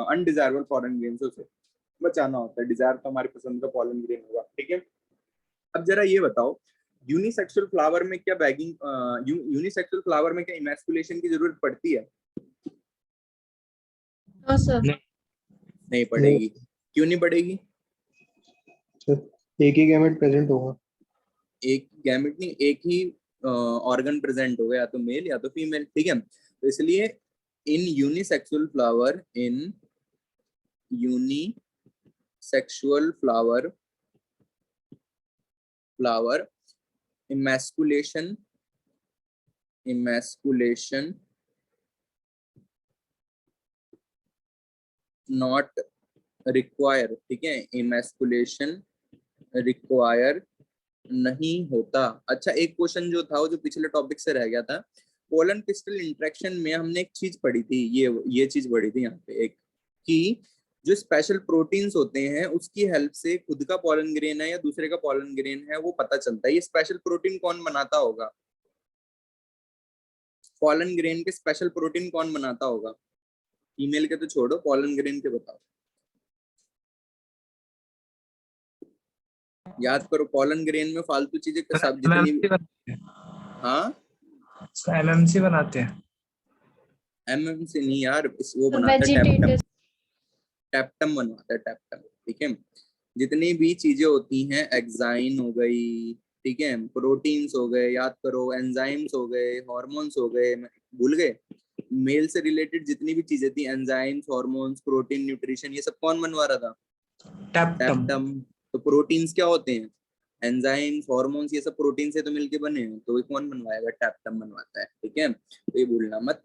अनडिजायरेबल पॉलन ग्रेन से उसे बचाना होता है। डिजायर तो हमारी पसंद का पॉलन ग्रेन होगा, ठीक है। अब जरा ये बताओ, यूनिसेक्सुअल फ्लावर में क्या बैगिंग यूनिसेक्सुअल फ्लावर में क्या इमैस्कुलेशन की जरूरत पड़ती है? No sir. नहीं पड़ेगी। क्यों नहीं पड़ेगी? एक ही गैमेट प्रेजेंट होगा। एक गैमेट नहीं, एक ही ऑर्गन प्रेजेंट होगा, या तो मेल या तो फीमेल, ठीक है। तो इसलिए in unisexual flower emasculation not require, ठीक है, इमैस्कुलेशन रिक्वायर नहीं होता। अच्छा, एक क्वेश्चन जो था वो जो पिछले टॉपिक से रह गया था, पोलन क्रिस्टल इंटरेक्शन में हमने एक चीज पढ़ी थी, ये चीज पढ़ी थी यहाँ पे, एक कि जो स्पेशल प्रोटीन्स होते हैं उसकी हेल्प से खुद का पॉलन ग्रेन है या दूसरे का पॉलन ग्रेन है वो पता चलता है। ये स्पेशल प्रोटीन कौन बनाता होगा? पॉलन ग्रेन के स्पेशल प्रोटीन कौन बनाता होगा? फीमेल के तो छोड़ो, पॉलन ग्रेन के बताओ। याद करो, पॉलन ग्रेन में फालतू चीजें सब जितनी भी, हाँ MMC बनाते हैं। MMC नहीं यार, वो बनाता है वेजिटेटिव। टैप्टम बनवाता है, टैप्टम, ठीक है। जितनी भी चीजें होती हैं, एक्साइन हो गई, ठीक है, प्रोटीन्स हो गए, याद करो, एंजाइम्स हो गए, हार्मोन्स हो गए, भूल गए? मेल से रिलेटेड जितनी भी चीजें थी, एंजाइम्स, हार्मोन्स, प्रोटीन, न्यूट्रिशन, ये सब कौन बनवा रहा था? टैप्टम। तो प्रोटीन्स क्या होते हैं? एंजाइम्स, हार्मोन्स, ये सब प्रोटीन से तो मिलके बने हैं, तो ये कौन बनवाएगा? टैप्टम बनवाता है, ठीक है। तो ये भूलना मत।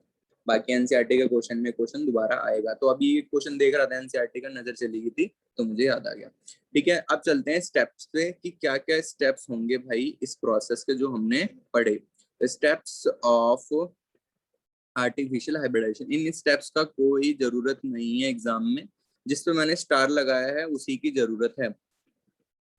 बाकी एनसीईआरटी के क्वेश्चन में क्वेश्चन दोबारा आएगा। तो अभी क्वेश्चन देख रहा था एनसीईआरटी का, नजर चली गई थी तो मुझे याद आ गया, ठीक है। अब चलते हैं स्टेप्स पे कि क्या क्या स्टेप्स होंगे भाई इस प्रोसेस के जो हमने पढ़े। स्टेप्स ऑफ आर्टिफिशियल हाइब्रिडाइजेशन, इन स्टेप्स का कोई जरूरत नहीं है एग्जाम में, जिस पे मैंने स्टार लगाया है उसी की जरूरत है,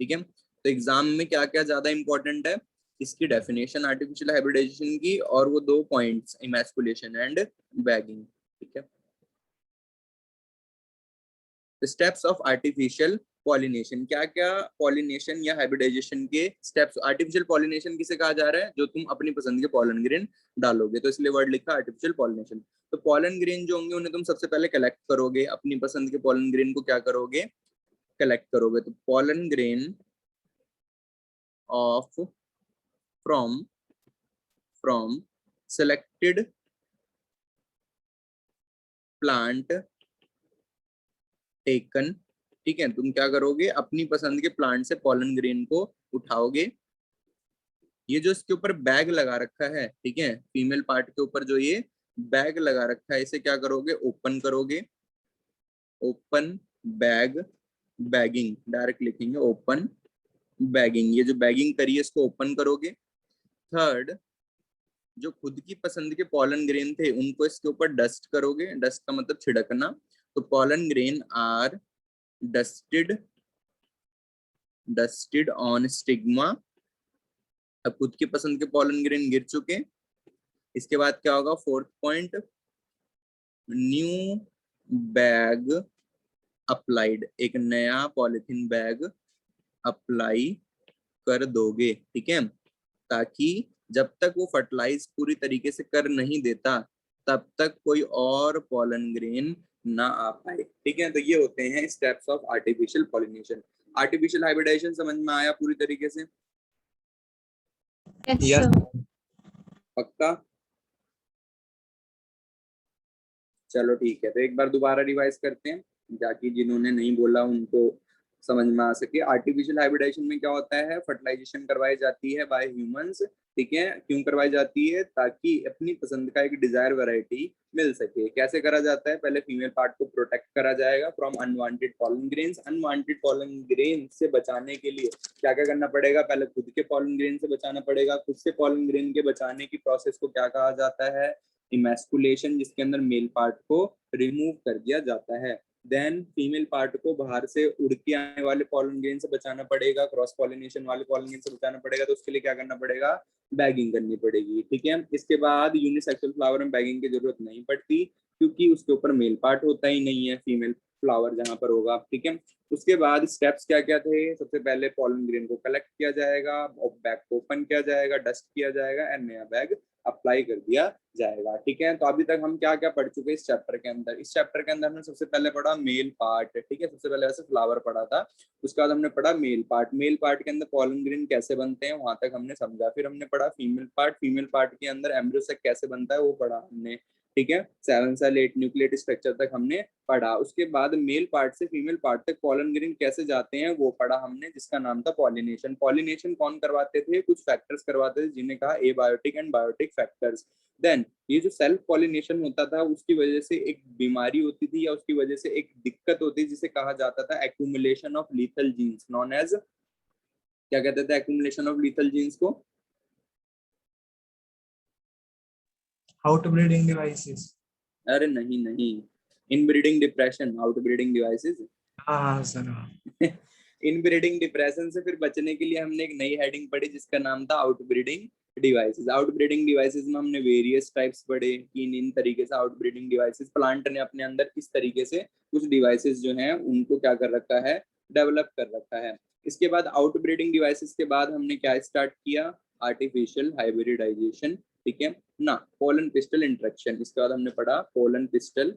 ठीक है। तो एग्जाम में क्या क्या ज्यादा इंपॉर्टेंट है, इसकी डेफिनेशन आर्टिफिशियल हाइब्रिडाइजेशन की, और वो 2 पॉइंट्स, इमैस्कुलेशन एंड बैगिंग, ठीक है। स्टेप्स ऑफ आर्टिफिशियल पॉलिनेशन, क्या क्या पॉलिनेशन या हाइब्रिडाइजेशन के स्टेप्स। आर्टिफिशियल पॉलिनेशन किसे कहा जा रहा है? जो तुम अपनी पसंद के पॉलन ग्रेन डालोगे, तो इसलिए वर्ड लिखा आर्टिफिशियल पॉलिनेशन। तो पॉलन ग्रेन जो होंगे उन्हें तुम सबसे पहले कलेक्ट करोगे, अपनी पसंद के पॉलन ग्रेन को क्या करोगे? कलेक्ट करोगे। तो pollen grain of from selected plant taken, ठीक है। तुम क्या करोगे? अपनी पसंद के प्लांट से पॉलन ग्रेन को उठाओगे। ये जो इसके ऊपर बैग लगा रखा है, ठीक है, फीमेल पार्ट के ऊपर जो ये बैग लगा रखा है, इसे क्या करोगे? ओपन करोगे। ओपन बैग, बैगिंग डायरेक्ट लिखेंगे, ओपन बैगिंग। ये जो बैगिंग करी है इसको ओपन करोगे। थर्ड, जो खुद की पसंद के पॉलन ग्रेन थे उनको इसके ऊपर डस्ट करोगे। डस्ट का मतलब छिड़कना। तो pollen grain are dusted on stigma. अब खुद की पसंद के पॉलन ग्रेन गिर चुके। इसके बाद क्या होगा? 4th point, new bag applied, एक नया पॉलिथीन बैग अप्लाई कर दोगे, ठीक है, ताकि जब तक वो फर्टिलाइज पूरी तरीके से कर नहीं देता तब तक कोई और पॉलन ग्रेन ना आ पाए। ठीक है, तो ये होते हैं steps of artificial pollination. Artificial hybridization समझ में आया पूरी तरीके से? Yes, Yes. sir. पक्का? चलो ठीक है, तो एक बार दोबारा रिवाइज करते हैं ताकि जिन्होंने नहीं बोला उनको समझ में आ सके। आर्टिफिशियल हाइब्रिडाइजेशन में क्या होता है, फर्टिलाइजेशन करवाई जाती है बाय ह्यूमंस। ठीक है, क्यों करवाई जाती है? ताकि अपनी पसंद का एक डिजायर वैरायटी मिल सके। कैसे करा जाता है? पहले फीमेल पार्ट को प्रोटेक्ट करा जाएगा from unwanted pollen grains. Unwanted pollen grain से बचाने के लिए क्या क्या करना पड़ेगा? पहले खुद के पॉलन ग्रेन से बचाना पड़ेगा। खुद से पॉलन ग्रेन के बचाने की प्रोसेस को क्या कहा जाता है? इमैस्कुलेशन, जिसके अंदर मेल पार्ट को रिमूव कर दिया जाता है। देन फीमेल पार्ट को बाहर से उड़ के आने वाले पॉलन ग्रेन से बचाना पड़ेगा, क्रॉस पॉलिनेशन वाले पॉलन ग्रेन से बचाना पड़ेगा। तो उसके लिए क्या करना पड़ेगा? बैगिंग करनी पड़ेगी। ठीक है, इसके बाद यूनिसेक्सुअल फ्लावर में बैगिंग की जरूरत नहीं पड़ती क्योंकि उसके ऊपर मेल पार्ट होता ही नहीं है, फीमेल फ्लावर जहां पर होगा। ठीक है, उसके बाद स्टेप्स क्या क्या थे? सबसे पहले पॉलन ग्रेन को कलेक्ट किया जाएगा, बैग को ओपन किया जाएगा, डस्ट किया जाएगा एंड नया बैग अप्लाई कर दिया जाएगा। ठीक है, तो अभी तक हम क्या क्या पढ़ चुके हैं इस चैप्टर के अंदर? इस चैप्टर के अंदर हमने सबसे पहले पढ़ा मेल पार्ट। ठीक है, सबसे पहले वैसे फ्लावर पढ़ा था, उसके बाद हमने पढ़ा मेल पार्ट। मेल पार्ट के अंदर पॉलन ग्रेन कैसे बनते हैं वहां तक हमने समझा। फिर हमने पढ़ा फीमेल पार्ट। फीमेल पार्ट के अंदर एम्ब्रियो सैक कैसे बनता है वो पढ़ा हमने। ठीक है, 7 सेल 8 न्यूक्लिएट स्ट्रक्चर तक हमने पढ़ा। उसके बाद मेल पार्ट से फीमेल पार्ट तक पॉलन ग्रेन कैसे जाते हैं वो पढ़ा हमने, जिसका नाम था पॉलिनेशन। पॉलिनेशन कौन करवाते थे? कुछ फैक्टर्स करवाते थे जिन्हें कहा abiotic and biotic factors. Then ये जो सेल्फ पॉलिनेशन होता था उसकी वजह से एक बीमारी होती थी या उसकी वजह से एक दिक्कत होती थी जिसे कहा जाता था accumulation of lethal genes, known as, क्या कहते थे एक्यूमुलेशन ऑफ लीथल जीन्स को? Outbreeding devices. अरे नहीं नहीं, इनब्रीडिंग डिप्रेशन, आउटब्रीडिंग डिवाइसेस। हाँ सर, हाँ। इनब्रीडिंग डिप्रेशन से फिर बचने के लिए हमने एक नई हेडिंग पढ़ी जिसका नाम था आउटब्रीडिंग डिवाइसेस। आउटब्रीडिंग डिवाइसेस में हमने वेरियस टाइप्स पढ़े कि इन तरीके से आउटब्रीडिंग डिवाइसेस प्लांट ने अपने अंदर इस तरीके से कुछ डिवाइसेस जो हैं उनको क्या कर रखा है? डेवलप कर रखा है। इसके बाद आउटब्रीडिंग डिवाइसेस के बाद हमने क्या स्टार्ट किया? Artificial hybridization. ठीक है ना, पोलन पिस्टल इंट्रैक्शन। इसके बाद हमने पढ़ा पोलन पिस्टल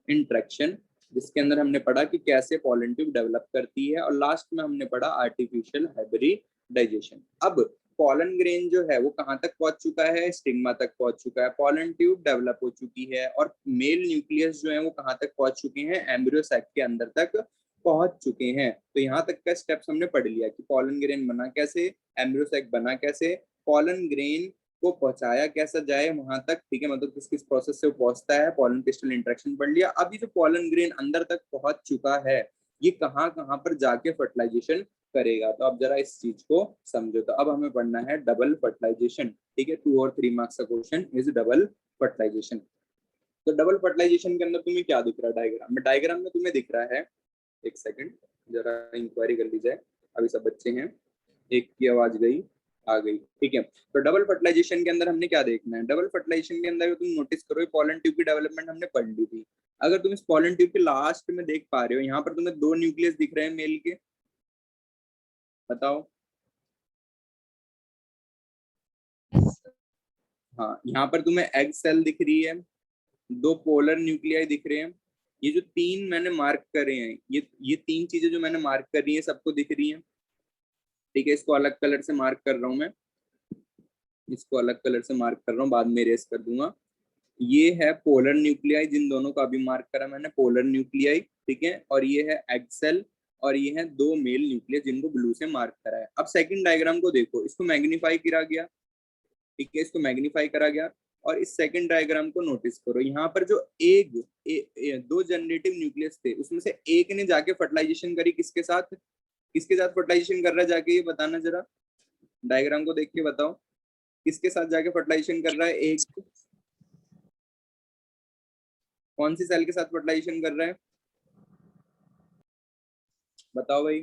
इंट्रैक्शन, जिसके अंदर हमने पढ़ा कि कैसे पॉलन ट्यूब डेवलप करती है, और लास्ट में हमने पढ़ा आर्टिफिशियल हाइब्रिडाइजेशन। अब पॉलन ग्रेन जो है वो कहाँ तक पहुंच चुका है? स्टिग्मा तक पहुंच चुका है। पॉलन ट्यूब डेवलप हो चुकी है और मेल न्यूक्लियस जो है वो कहाँ तक पहुंच चुके हैं? एम्ब्रियो सैक के अंदर तक पहुंच चुके हैं। तो यहाँ तक का स्टेप्स हमने पढ़ लिया कि पॉलन ग्रेन बना कैसे, एम्ब्रियो सैक बना कैसे, पॉलन ग्रेन को पहुंचाया कैसा जाए वहां तक। ठीक है, मतलब किस किस प्रोसेस से वो पहुंचता है, पॉलन पिस्टल इंट्रैक्शन पढ़ लिया। अभी जो पॉलन ग्रेन अंदर तक पहुंच चुका है ये कहाँ कहाँ पर जाके फर्टिलाइजेशन करेगा? तो अब जरा इस चीज को समझो। तो अब हमें पढ़ना है डबल फर्टिलाइजेशन। ठीक है, 2 और 3 मार्क्स का क्वेश्चन इज डबल फर्टिलाइजेशन। तो डबल फर्टिलाइजेशन के अंदर तुम्हें क्या दिख रहा है डायग्राम में? डायग्राम में तुम्हें दिख रहा है, एक सेकंड जरा इंक्वायरी कर ली जाए, अभी सब बच्चे हैं। एक की आवाज गई, आ गई। ठीक है, तो डबल फर्टिलाइजेशन के अंदर हमने क्या देखना है? डबल फर्टिलाइजेशन के अंदर तुम नोटिस करो पॉलन ट्यूब की डेवलपमेंट हमने पढ़ ली थी। अगर तुम इस पॉलन ट्यूब के लास्ट में देख पा रहे हो, यहाँ पर तुम्हें 2 न्यूक्लियस दिख रहे हैं मेल के, बताओ। Yes, sir. हाँ, यहाँ पर तुम्हें एग सेल दिख रही है, 2 पोलर न्यूक्लियाई दिख रहे हैं। ये जो 3 मैंने मार्क करे हैं, ये 3 चीजें जो मैंने मार्क कर रही है सबको दिख रही है। ठीक है, इसको अलग कलर से मार्क कर रहा हूं मैं, इसको अलग कलर से मार्क कर रहा हूँ, बाद में इरेज कर दूंगा। ये है पोलर न्यूक्लियाई, जिन दोनों का अभी मार्क करा मैंने, पोलर न्यूक्लियाई। ठीक है, और ये है एग सेल, और ये है 2 मेल न्यूक्लियस जिनको ब्लू से मार्क करा है। अब सेकंड डायग्राम को देखो, इसको मैग्नीफाई करा गया। ठीक है, इसको मैग्नीफाई करा गया, और इस सेकंड डायग्राम को नोटिस करो। यहाँ पर जो एग 2 जनरेटिव न्यूक्लियस थे उसमें से एक ने जाके फर्टिलाइजेशन करी, किसके साथ? किसके साथ फर्टिलाइजेशन कर रहा है जाके, ये बताना जरा, डायग्राम को देख के बताओ किसके साथ जाके फर्टिलाइजेशन कर रहा है? एक कौन सी सेल के साथ फर्टिलाइजेशन कर रहा है? बताओ भाई,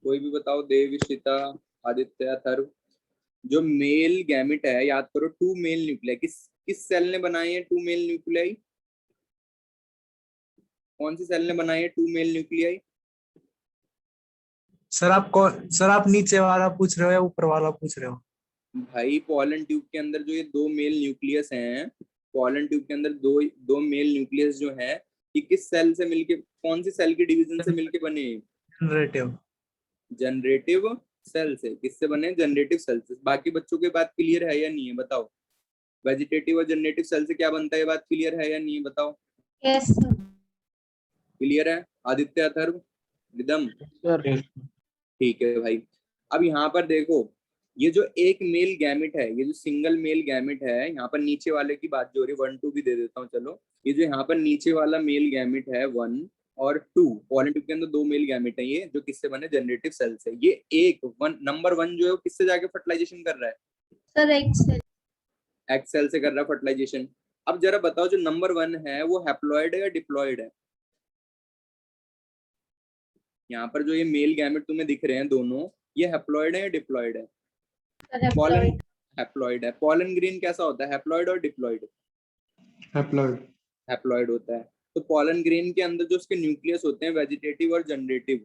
कोई भी बताओ, देव, श्रिता, आदित्य, अथर्व। जो मेल गैमेट है, याद करो 2 मेल न्यूक्लियाई, किस किस सेल ने बनाई है 2 मेल न्यूक्लियाई? कौन सी सेल ने बनाई है 2 मेल न्यूक्लियाई? सर आप नीचे वाला पूछ रहे हो या ऊपर वाला पूछ रहे हो? भाई पॉलन ट्यूब के अंदर जो ये 2 मेल न्यूक्लियस हैं, पॉलन ट्यूब के अंदर दो दो मेल न्यूक्लियस जो है कि किस सेल से मिलके, कौन सी सेल के डिवीजन से मिलके बने? जनरेटिव। जनरेटिव सेल से। किससे बने? जनरेटिव सेल से। बाकी बच्चों के बात क्लियर है या नहीं है बताओ? वेजिटेटिव और जनरेटिव सेल से क्या बनता है, ये बात क्लियर है या नहीं है बताओ? Yes, sir. क्लियर है? आदित्य, अथर्व, रिदम, ठीक है भाई। अब यहाँ पर देखो, ये जो एक मेल गैमेट है, ये जो सिंगल मेल गैमेट है, यहाँ पर नीचे वाले की बात जो हो रही है, 1 2 भी दे देता हूँ चलो। ये जो यहाँ पर नीचे वाला मेल गैमेट है 1 और 2, पॉलन ट्यूब के अंदर दो मेल गैमेट है ये, जो किससे बने? जनरेटिव सेल से। ये एक नंबर 1 जो है वो किससे जाके फर्टिलाइजेशन कर रहा है? Sir, excel. एग सेल से कर रहा है फर्टिलाइजेशन। अब जरा बताओ, जो नंबर 1 है वो हैप्लॉइड है या डिप्लॉइड है? यहाँ पर जो ये मेल गैमेट तुम्हें दिख रहे हैं दोनों, ये हैप्लॉइड है या डिप्लॉइड है? Sir, pollen haploid. हैप्लॉइड है। पॉलन ग्रेन कैसा होता है, हैप्लॉइड और डिप्लॉइड? हैप्लॉइड। हैप्लॉइड होता है। तो पॉलन ग्रेन के अंदर जो उसके न्यूक्लियस होते हैं, वेजिटेटिव और जनरेटिव,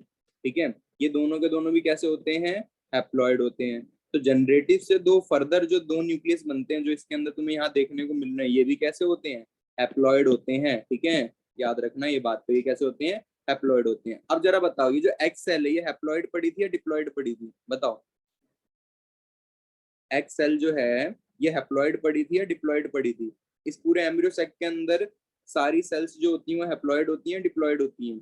ठीक है, ये दोनों के दोनों भी कैसे होते हैं? हैप्लॉइड होते हैं। तो जनरेटिव से दो फर्दर जो दो न्यूक्लियस बनते हैं, जो इसके अंदर तुम्हें यहाँ देखने को मिल रहे हैं, ये भी कैसे होते हैं? हैप्लॉइड होते हैं, ठीक है, याद रखना ये बात। तो ये कैसे होते हैं? हैप्लॉइड होते हैं। अब जरा बताओ, ये जो एक्स सेल है ये हैप्लॉइड पड़ी थी या डिप्लॉइड पड़ी थी बताओ? एक्स सेल जो है ये हैप्लॉइड पड़ी थी या डिप्लॉइड पड़ी थी? इस पूरे एम्ब्रियो सेक के अंदर सारी सेल्स जो होती हैं वो हैप्लॉइड होती हैं, डिप्लॉइड होती हैं?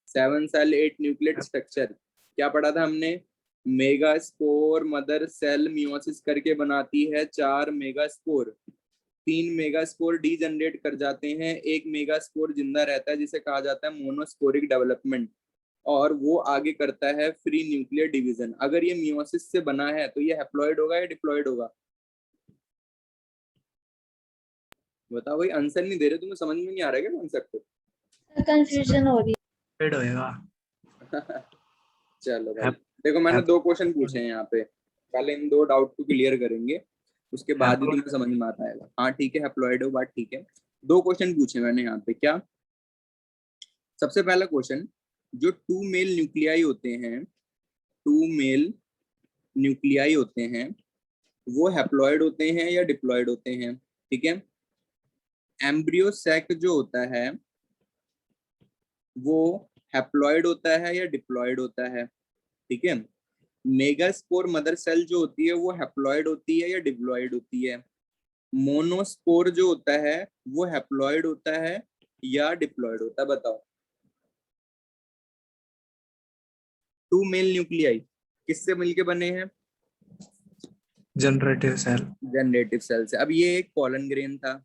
7 सेल 8 न्यूक्लियेट स्ट्रक्चर क्या पढ़ा था हमने? मेगास्पोर मदर सेल मियोसिस करके बनाती है 4 मेगास्पोर। 3 मेगास्पोर डीजनरेट कर जाते हैं, एक मेगास्पोर जिंदा रहता है जिसे कहा जाता है मोनोस्पोरिक डेवलपमेंट, और वो आगे करता है फ्री न्यूक्लियर डिवीजन। अगर ये मियोसिस से बना है तो ये हैप्लॉइड होगा या डिप्लॉइड होगा? बताओ भाई, आंसर नहीं दे रहे, तुम्हें समझ में नहीं आ रहा है क्या कॉन्सेप्ट? Sir, confusion हो रही हेड होएगा। चलो भाई, देखो मैंने 2 क्वेश्चन पूछे हैं यहाँ पे, पहले इन 2 डाउट को क्लियर करेंगे, उसके बाद ही तुम्हें समझ में आता है। हाँ ठीक है, हैप्लॉइड हो, बात ठीक है। 2 क्वेश्चन पूछे मैंने यहाँ पे। क्या? सबसे पहला क्वेश्चन, जो 2 मेल न्यूक्लियाई होते हैं, 2 मेल न्यूक्लियाई होते हैं, वो हैप्लॉइड होते हैं या डिप्लॉइड होते हैं? ठीक है, एम्ब्रियो सैक जो होता है वो हैप्लॉइड होता है या डिप्लॉइड होता है? ठीक है, मेगास्पोर मदर सेल जो होती है वो हैप्लॉइड होती है या डिप्लॉइड होती है? मोनोस्पोर जो होता है वो हैप्लॉइड होता है या डिप्लॉइड होता है? बताओ। 2 मेल न्यूक्लियाई किससे मिलके बने हैं? Generative cell. जनरेटिव सेल से। अब ये एक पॉलन ग्रेन था,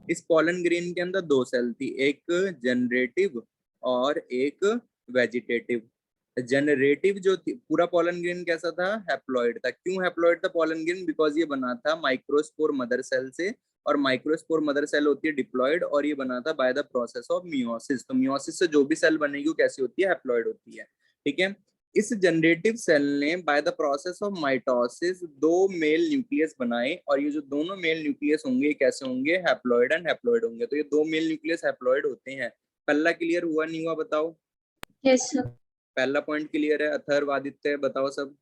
इस पॉलन ग्रेन के अंदर 2 सेल थी, एक जनरेटिव और एक वेजिटेटिव। जनरेटिव जो थी, पूरा पॉलन ग्रेन कैसा था? हैप्लॉइड था। क्यों हैप्लॉइड था पॉलन ग्रेन? बिकॉज ये बना था माइक्रोस्पोर मदर सेल से, और माइक्रोस्पोर मदर सेल होती है डिप्लॉइड, और ये बना था bye the process of meiosis. तो मियोसिस से जो भी सेल बनेगी वो कैसी होती है? हैप्लॉइड होती है, ठीक है। इस जनरेटिव सेल ने bye the process of mitosis 2 mail nucleus बनाए, और ये जो दोनों मेल न्यूक्लियस होंगे कैसे होंगे? हैप्लॉइड एंड हैप्लॉइड होंगे। तो ये 2 मेल न्यूक्लियस हैप्लॉइड होते हैं। पहला क्लियर हुआ नहीं हुआ बताओ? Yes, sir. पहला पॉइंट क्लियर है? अथर्व, आदित्य बताओ सब।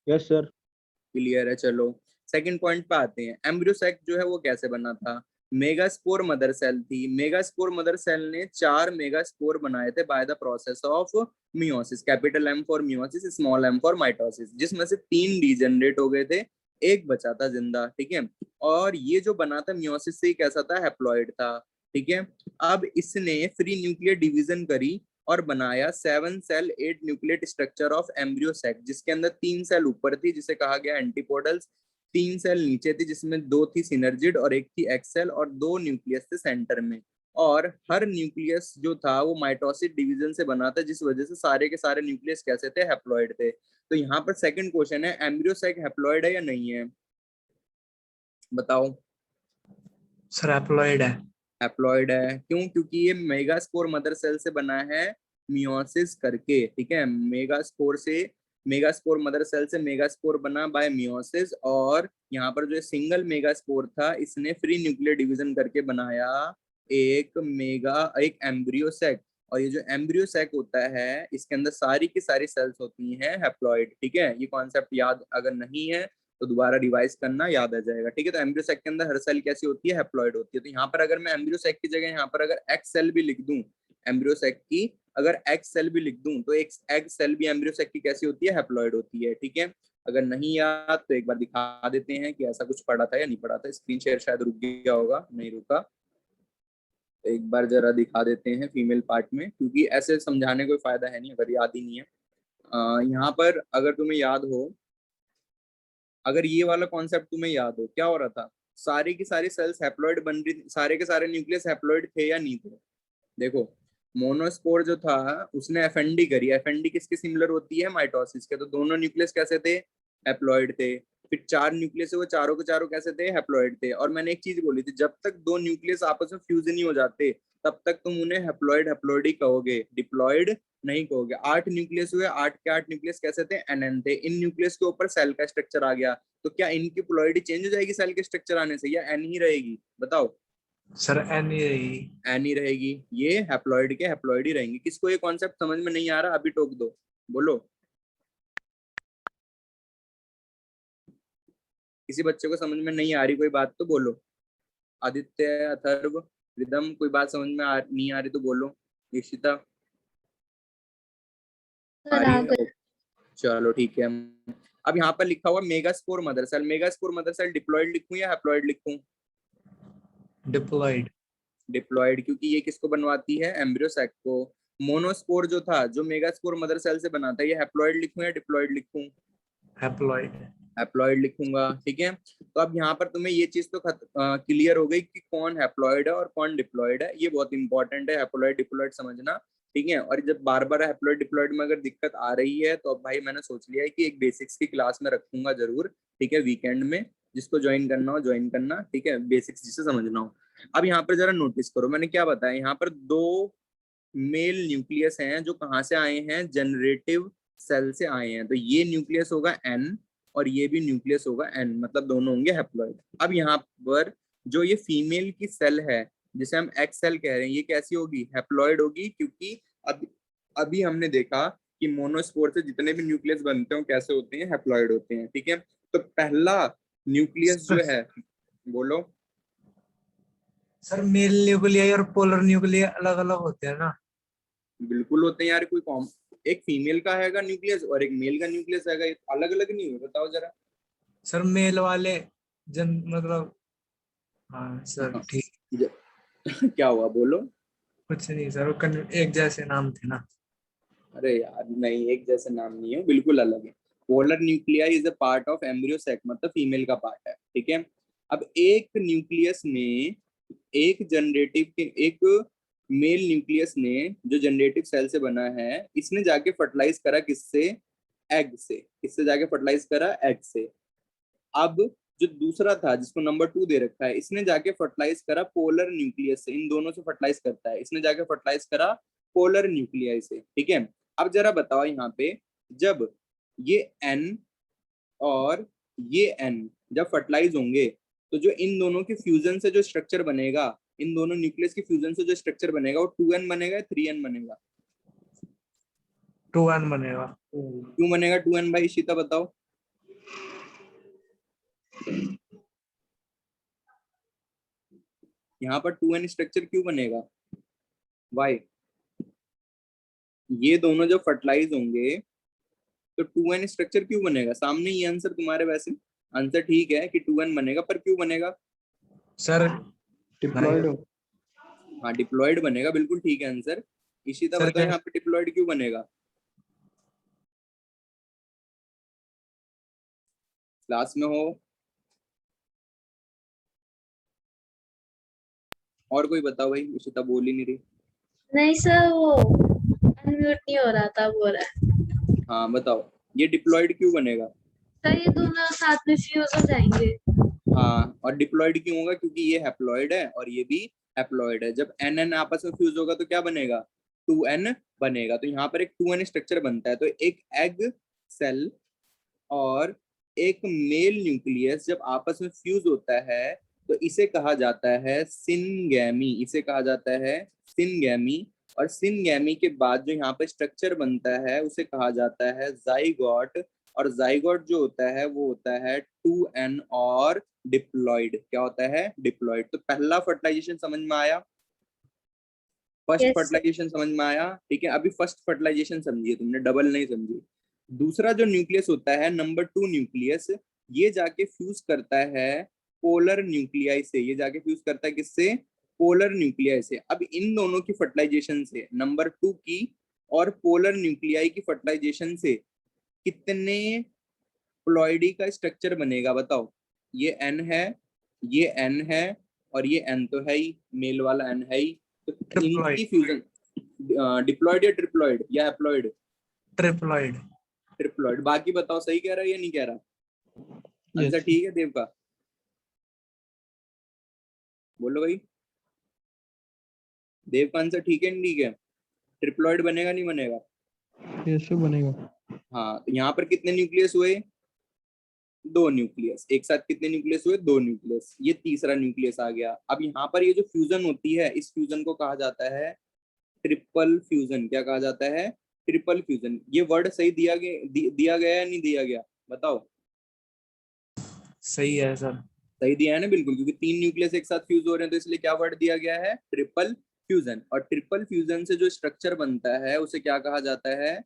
Yes sir. क्लियर है, चलो सेकंड पॉइंट पे आते हैं। एम्ब्रियो सैक जो है वो कैसे बना था? मेगास्पोर मदर सेल थी, मेगास्पोर मदर सेल ने 4 मेगास्पोर बनाए थे by the process of meiosis, capital M for meiosis, small M for mitosis, जिसमें से 3 डीजनरेट हो गए थे, एक बचा था जिंदा, ठीक है। और ये जो बना था मियोसिस से, कैसा था? हैप्लॉइड था, ठीक है। अब इसने फ्री न्यूक्लियर डिवीजन करी और बनाया 7 cell 8 nucleate structure of embryo sac, जिसके अंदर 3 सेल ऊपर थी जिसे कहा गया एंटीपोडल्स, 3 सेल नीचे थी जिसमें 2 थी सिनर्जिड और एक थी एक्सेल, और 2 न्यूक्लियस थे सेंटर में। और हर न्यूक्लियस जो था वो माइटोसिस डिवीजन से बना था, जिस वजह से सारे के सारे न्यूक्लियस कैसे थे? हैप्लॉइड थे। तो यहाँ पर सेकंड क्वेश्चन है, एम्ब्रियो सैक हैप्लॉइड है या नहीं है? बताओ। सर हैप्लॉइड है। हैप्लॉइड है, क्यों? क्योंकि ये मेगास्पोर मदर सेल से बना है मियोसिस करके, ठीक है। मेगास्पोर से, मेगास्पोर मदर सेल से मेगास्पोर बना बाय मियोसिस, और यहाँ पर जो सिंगल मेगास्पोर था इसने फ्री न्यूक्लियर डिवीजन करके बनाया एक एम्ब्रियो सैक। और ये जो एम्ब्रियो सैक होता है इसके अंदर सारी की सारी सेल्स होती हैं हैप्लॉइड, ठीक है। ये कॉन्सेप्ट याद अगर नहीं है तो दोबारा रिवाइज करना, याद आ जाएगा। ठीक है, तो एम्ब्रियो सैक के अंदर हर सेल कैसी होती है, हैप्लॉइड होती है। तो यहाँ पर अगर मैं एम्ब्रियो सैक की जगह यहाँ पर अगर एक्स सेल भी लिख दूं, एम्ब्रियो सैक की अगर एक्स सेल भी लिख दूं, तो एक एग सेल भी एम्ब्रियो सैक की कैसी होती है, हैप्लॉइड होती है। ठीक है, अगर नहीं याद तो एक बार दिखा देते हैं कि ऐसा कुछ पढ़ा था या नहीं पढ़ा था। स्क्रीन शेयर शायद रुक गया होगा, नहीं रुका, तो एक बार जरा दिखा देते हैं फीमेल पार्ट में, क्योंकि ऐसे समझाने कोई फायदा है नहीं अगर याद ही नहीं है। यहाँ पर अगर तुम्हें याद हो, अगर ये वाला कॉन्सेप्ट तुम्हें याद हो, क्या हो रहा था, सारी की सारी सेल्स हैप्लॉइड बन रही, सारे के सारे न्यूक्लियस हैप्लॉइड थे या नहीं थे। देखो मोनोस्पोर जो था उसने एफएनडी करी, एफएनडी किसके सिमिलर होती है, माइटोसिस के, तो दोनों न्यूक्लियस कैसे थे, हैप्लॉइड थे। फिर 4 न्यूक्लियस है, वो चारों के चारों कैसे थे, हैप्लॉइड थे। और मैंने एक चीज बोली थी, जब तक 2 न्यूक्लियस आपस में फ्यूज नहीं हो जाते तब तक तुम उन्हें हैप्लॉइड हैप्लॉइड ही कहोगे, डिप्लॉइड नहीं कहोगे। 8 न्यूक्लियस हुए, 8 के 8 न्यूक्लियस कैसे थे, एनएन थे। इन न्यूक्लियस के ऊपर सेल का स्ट्रक्चर आ गया, तो क्या इनकी प्लॉइडी चेंज हो जाएगी सेल के स्ट्रक्चर आने से, या एन ही रहेगी, बताओ। सर एन ही रहेगी। एन ही रहेगी, ये हैप्लॉइड के हैप्लॉइड ही रहेंगे। किसको ये कॉन्सेप्ट समझ में नहीं आ रहा, अभी टोक दो, बोलो। किसी बच्चे को समझ में नहीं आ रही कोई बात तो बोलो। आदित्य, अथर्व, रिदम, कोई बात समझ में नहीं आ रही तो बोलो। ईशिता आ सर रही आ है? गए। चलो ठीक है। अब यहाँ पर लिखा हुआ megaspore mother cell, megaspore mother cell diploid लिखूं या हैप्लॉइड लिखूं, डिप्लॉइड। डिप्लॉइड, क्योंकि ये किसको बनवाती है, एम्ब्रियो सैक को। मोनोस्पोर जो था, जो मेगास्पोर मदर सेल से बनाता है, ये हैप्लॉइड लिखूं या डिप्लॉइड लिखूं, हैप्लॉइड। हैप्लॉइड लिखूंगा। ठीक है, तो अब यहाँ पर तुम्हें ये चीज तो क्लियर हो गई कि कौन हैप्लॉइड है और कौन डिप्लॉइड है। ये बहुत इंपॉर्टेंट है, हैप्लॉइड डिप्लॉइड समझना। ठीक है, और जब बार बार हैप्लॉइड डिप्लॉइड में अगर दिक्कत आ रही है तो अब भाई मैंने सोच लिया है कि एक बेसिक्स की क्लास में रखूंगा जरूर। ठीक है, वीकेंड में, जिसको ज्वाइन करना हो ज्वाइन करना। ठीक है, बेसिक्स जिसे समझना हो। अब यहाँ पर जरा नोटिस करो, मैंने क्या बताया, यहाँ पर 2 मेल न्यूक्लियस हैं जो कहाँ से आए हैं, जनरेटिव सेल से आए हैं। तो ये न्यूक्लियस होगा एन और ये भी न्यूक्लियस होगा एन, मतलब दोनों होंगे हैप्लॉइड। अब यहाँ पर जो ये फीमेल की सेल है जिसे हम एक्स सेल कह रहे हैं, ये कैसी होगी, हैप्लॉइड होगी, क्योंकि अभी हमने देखा कि मोनोस्पोर से जितने भी न्यूक्लियस बनते हैं कैसे होते हैं, हैप्लॉइड होते हैं। ठीक है, तो पहला न्यूक्लियस जो है, बोलो। सर मेल न्यूक्लियाई और पोलर न्यूक्लियाई अलग अलग होते हैं ना। बिल्कुल होते हैं यार, कोई कॉम, एक फीमेल का हैगा न्यूक्लियस और एक मेल का न्यूक्लियस हैगा, अलग अलग नहीं हुए, बताओ जरा। सर मेल वाले मतलब हाँ सर हाँ, ठीक। क्या हुआ, बोलो। कुछ नहीं सर, वो एक जैसे नाम थे ना। अरे यार नहीं, एक जैसे नाम नहीं है, बिल्कुल अलग है। Polar nuclei is a part of embryo sac, मतलब फीमेल का पार्ट है। ठीक है, अब एक न्यूक्लियस में एक जनरेटिव के एक मेल न्यूक्लियस ने जो जनरेटिव सेल से बना है, इसने जाके फर्टिलाइज करा किससे, एग से। किससे जाके फर्टिलाइज करा, एग से। अब जो दूसरा था जिसको नंबर 2 दे रखा है, इसने जाके फर्टिलाइज करा पोलर न्यूक्लियस से। इन दोनों से फर्टिलाइज करता है, इसने जाके फर्टिलाइज करा पोलर न्यूक्लियाई से। ठीक है, अब जरा बताओ यहाँ पे, जब ये एन और ये एन जब फर्टिलाइज होंगे, तो जो इन दोनों के फ्यूजन से जो स्ट्रक्चर बनेगा, इन दोनों न्यूक्लियस के फ्यूजन से जो स्ट्रक्चर बनेगा, वो 2n बनेगा, 3n बनेगा। 2n बनेगा। क्यों बनेगा 2n भाई, शीता बताओ। यहाँ पर 2n स्ट्रक्चर क्यों बनेगा, वाई, ये दोनों जब फर्टिलाइज होंगे तो 2n स्ट्रक्चर क्यों बनेगा, सामने ये आंसर तुम्हारे, वैसे आंसर ठीक है कि 2n बनेगा, पर क्यों बनेगा, सर डिप्लॉयड हो। हाँ डिप्लॉयड बनेगा, बिल्कुल ठीक है आंसर। इशिता सर बताओ यहाँ पे डिप्लॉयड क्यों बनेगा, क्लास में हो, और कोई बताओ भाई, इशिता बोल ही नहीं रही। नहीं सर, वो अनम्यूट नहीं हो रहा था, बोल रहा है। हाँ बताओ, ये डिप्लॉयड क्यों बनेगा, सर ये दोनों साथ में फ्यूज हो जाएंगे। हाँ, और डिप्लॉयड क्यों होगा, क्योंकि ये हैप्लॉयड है और ये भी हैप्लॉयड है। जब एन एन आपस में फ्यूज होगा तो क्या बनेगा, 2n बनेगा। तो यहाँ पर एक 2n स्ट्रक्चर बनता है। तो एक एग सेल और एक मेल न्यूक्लियस जब आपस में फ्यूज होता है तो इसे कहा जाता है सिनगैमी, इसे कहा जाता है सिनगैमी। और सिनगैमी के बाद जो यहाँ पे स्ट्रक्चर बनता है उसे कहा जाता है जाइगोट। और जाइगोट जो होता है वो होता है 2n और डिप्लॉइड। क्या होता है? डिप्लॉइड। तो पहला फर्टिलाइजेशन समझ में आया, फर्स्ट यस सर। फर्टिलाइजेशन समझ में आया, ठीक है। अभी फर्स्ट फर्टिलाइजेशन समझिए तुमने, डबल नहीं समझी। दूसरा जो न्यूक्लियस होता है नंबर 2 न्यूक्लियस, ये जाके फ्यूज करता है पोलर न्यूक्लियाई से। ये जाके फ्यूज करता है किससे? पोलर न्यूक्लियाई से। अब इन दोनों की फर्टिलाइजेशन से, नंबर 2 की और पोलर न्यूक्लियाई की फर्टिलाइजेशन से कितने प्लॉइडी का स्ट्रक्चर बनेगा बताओ? ये एन है, ये एन है, और ये एन तो है ही, मेल वाला एन है ही। तो ट्रिप्लॉइड। इनकी फ्यूजन डिप्लॉइड या ट्रिप्लॉइड या हैप्लॉइड? ट्रिप्लॉइड। ट्रिप्लॉइड। बाकी बताओ सही कह रहा है या नहीं कह रहा? Answer yes. ठीक है देव का? बोलो भाई, देव का आंसर ठीक है नहीं ठीक है? ट्रिप्लॉइड बनेगा नहीं बनेगा? यस बनेगा। हाँ, तो यहाँ पर कितने न्यूक्लियस हुए? 2 न्यूक्लियस। एक साथ कितने न्यूक्लियस हुए? 2 न्यूक्लियस। ये तीसरा न्यूक्लियस आ गया। अब यहाँ पर ये जो फ्यूजन होती है, इस फ्यूजन को कहा जाता है ट्रिपल फ्यूजन। क्या कहा जाता है? Triple fusion. ये वर्ड सही दिया गया या नहीं दिया गया बताओ? सही है सर। सही दिया है ना, बिल्कुल, क्योंकि 3 न्यूक्लियस एक साथ फ्यूज हो रहे हैं, तो इसलिए क्या वर्ड दिया गया है? Triple fusion. और ट्रिपल फ्यूजन से जो स्ट्रक्चर बनता है उसे क्या कहा जाता है?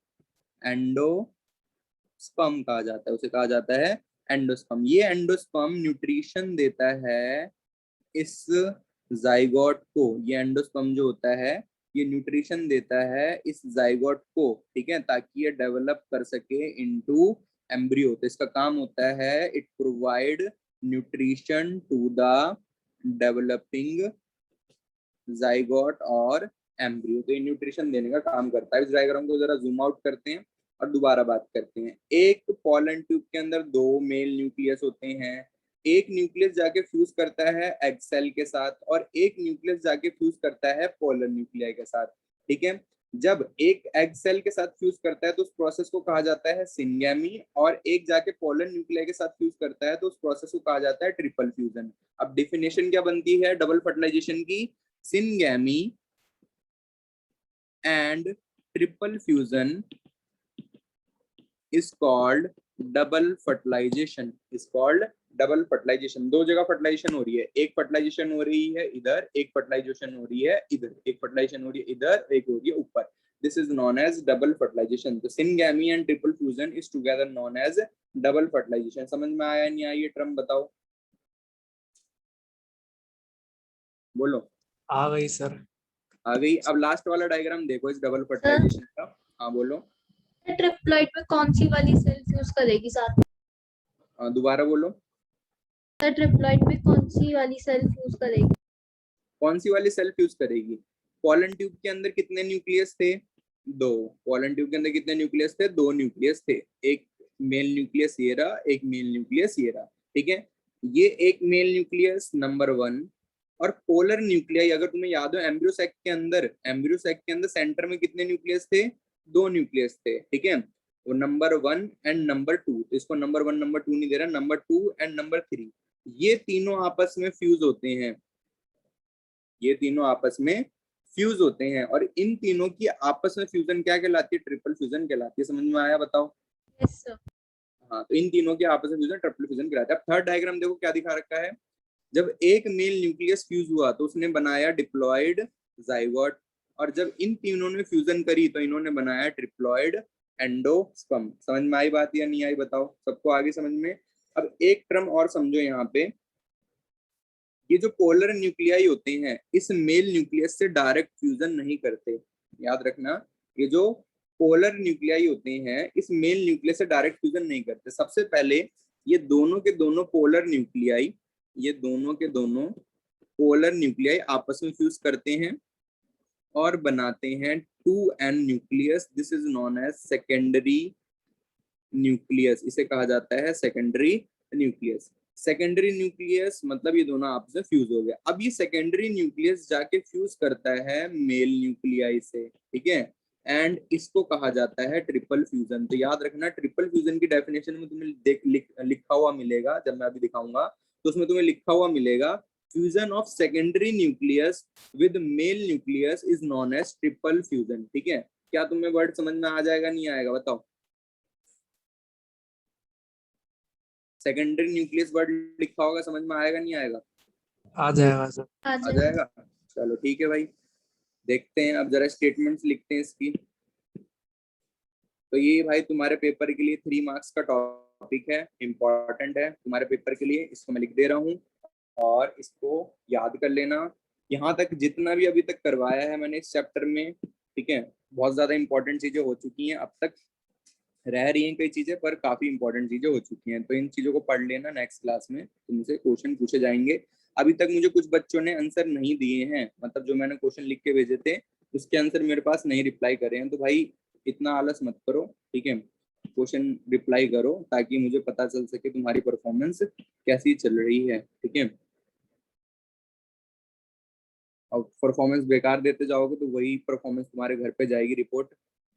एंडोस्पर्म कहा जाता है। उसे कहा जाता है एंडोस्पर्म। ये एंडोस्पर्म न्यूट्रिशन देता है इस जाइगोट को। ये एंडोस्पर्म जो होता है ये न्यूट्रिशन देता है इस जाइगोट को, ठीक है, ताकि ये डेवलप कर सके इनटू एम्ब्रियो। तो इसका काम होता है it provide nutrition to the developing zygote और एम्ब्रियो। तो ये न्यूट्रिशन देने का काम करता है। इस डायग्राम को जरा जूम आउट करते हैं और दोबारा बात करते हैं। एक पोलन ट्यूब के अंदर 2 मेल न्यूक्लियस होते हैं। एक न्यूक्लियस जाके फ्यूज करता है एग सेल के साथ, और एक न्यूक्लियस जाके फ्यूज करता है पोलर न्यूक्लियाई के साथ, ठीक है। जब एक एग सेल के साथ फ्यूज करता है तो उस प्रोसेस को कहा जाता है सिनगैमी, और एक जाके पोलर न्यूक्लियाई के साथ फ्यूज करता है तो उस प्रोसेस को कहा जाता है ट्रिपल फ्यूजन। अब डेफिनेशन क्या बनती है डबल फर्टिलाइजेशन की? syngamy and triple fusion is called double fertilization। is called double fertilization। दो जगह फर्टिलाइजेशन हो रही है, एक फर्टिलाइजेशन हो रही है इधर, एक फर्टिलाइजेशन हो रही है इधर, एक फर्टिलाइजेशन हो रही है इधर, एक हो रही है ऊपर। This is known as double fertilization। तो syngamy and triple fusion is together known as double fertilization। समझ में आया नहीं आया ये टर्म बताओ? बोलो। आ गई सर। आ गई। अब लास्ट वाला डायग्राम देखो इस डबल फर्टिलाइजेशन का। हाँ बोलो। ट्रिप्लॉइड में कौन सी वाली सेल फ्यूज करेगी साथ में? दोबारा बोलो। सर ट्रिप्लॉइड में कौन सी वाली सेल फ्यूज करेगी? कौन सी वाली सेल फ्यूज करेगी? पोलन ट्यूब के अंदर कितने न्यूक्लियस थे? 2। पोलन ट्यूब के अंदर कितने न्यूक्लियस थे? 2 न्यूक्लियस थे। एक मेल न्यूक्लियस ये रहा, एक मेल न्यूक्लियस ये रहा, ठीक है। ये एक मेल न्यूक्लियस नंबर 1, और पोलर न्यूक्लियाई अगर तुम्हें याद हो एम्ब्रियो सैक के अंदर सेंटर में कितने न्यूक्लियस थे? 2 न्यूक्लियस थे, ठीक है। वो नंबर 1 एंड नंबर 2, इसको नंबर 1 नंबर 2 नहीं दे रहा, नंबर 2 एंड नंबर 3, ये तीनों आपस में फ्यूज होते हैं। ये तीनों आपस में फ्यूज होते हैं, और इन तीनों की आपस में फ्यूजन क्या कहलाती है? ट्रिपल फ्यूजन कहलाती है। समझ में आया बताओ? Yes sir. हाँ, तो इन तीनों के आपस में फ्यूजन ट्रिपल फ्यूजन कहलाता है। अब थर्ड डायग्राम देखो क्या दिखा रखा है। जब एक मेल न्यूक्लियस फ्यूज हुआ तो उसने बनाया डिप्लॉइड जाइगोट, और जब इन तीनों ने फ्यूजन करी तो इन्होंने बनाया ट्रिप्लॉइड एंडोस्पर्म। समझ में आई बात या नहीं आई बताओ? सबको आगे समझ में? अब एक टर्म और समझो यहाँ पे, ये जो पोलर न्यूक्लियाई होते हैं इस मेल न्यूक्लियस से डायरेक्ट फ्यूजन नहीं करते। याद रखना, ये जो पोलर न्यूक्लियाई होते हैं इस मेल न्यूक्लियस से डायरेक्ट फ्यूजन नहीं करते। सबसे पहले ये दोनों के दोनों पोलर न्यूक्लियाई, ये दोनों के दोनों पोलर न्यूक्लियाई आपस में फ्यूज करते हैं और बनाते हैं 2n nucleus. This is known as secondary nucleus. इसे कहा जाता है सेकेंडरी न्यूक्लियस। सेकेंडरी न्यूक्लियस मतलब ये दोनों आपस में फ्यूज हो गए। अब ये सेकेंडरी न्यूक्लियस जाके फ्यूज करता है मेल न्यूक्लियाई से, ठीक है, एंड इसको कहा जाता है ट्रिपल फ्यूजन। तो याद रखना, ट्रिपल फ्यूजन की डेफिनेशन में तुम्हें लिखा हुआ मिलेगा, जब मैं अभी दिखाऊंगा तो उसमें तुम्हें लिखा हुआ मिलेगा fusion of secondary nucleus with male nucleus is known as triple fusion, ठीक है। क्या तुम्हें वर्ड समझ में आ जाएगा नहीं आएगा बताओ? सेकेंडरी न्यूक्लियस वर्ड लिखा होगा, समझ में आएगा नहीं आएगा? आ जाएगा सर। आ आ जाएगा। जाएगा। चलो ठीक है भाई, देखते हैं अब जरा स्टेटमेंट्स लिखते हैं इसकी। तो ये भाई तुम्हारे पेपर के लिए 3 मार्क्स का टॉपिक है, इम्पोर्टेंट है तुम्हारे पेपर के लिए, इसको मैं लिख दे रहा हूँ और इसको याद कर लेना। यहाँ तक जितना भी अभी तक करवाया है मैंने इस चैप्टर में, ठीक है, बहुत ज्यादा इंपॉर्टेंट चीजें हो चुकी हैं, अब तक रह रही हैं कई चीजें पर काफी इंपॉर्टेंट चीजें हो चुकी हैं, तो इन चीजों को पढ़ लेना। नेक्स्ट क्लास में तुमसे क्वेश्चन पूछे जाएंगे। अभी तक मुझे कुछ बच्चों ने आंसर नहीं दिए हैं, मतलब जो मैंने क्वेश्चन लिख के भेजे थे उसके आंसर मेरे पास नहीं रिप्लाई करे हैं, तो भाई इतना आलस मत करो, ठीक है, क्वेश्चन रिप्लाई करो ताकि मुझे पता चल सके तुम्हारी परफॉर्मेंस कैसी चल रही है, ठीक है। और परफॉर्मेंस बेकार देते जाओगे तो वही परफॉर्मेंस तुम्हारे घर पे जाएगी रिपोर्ट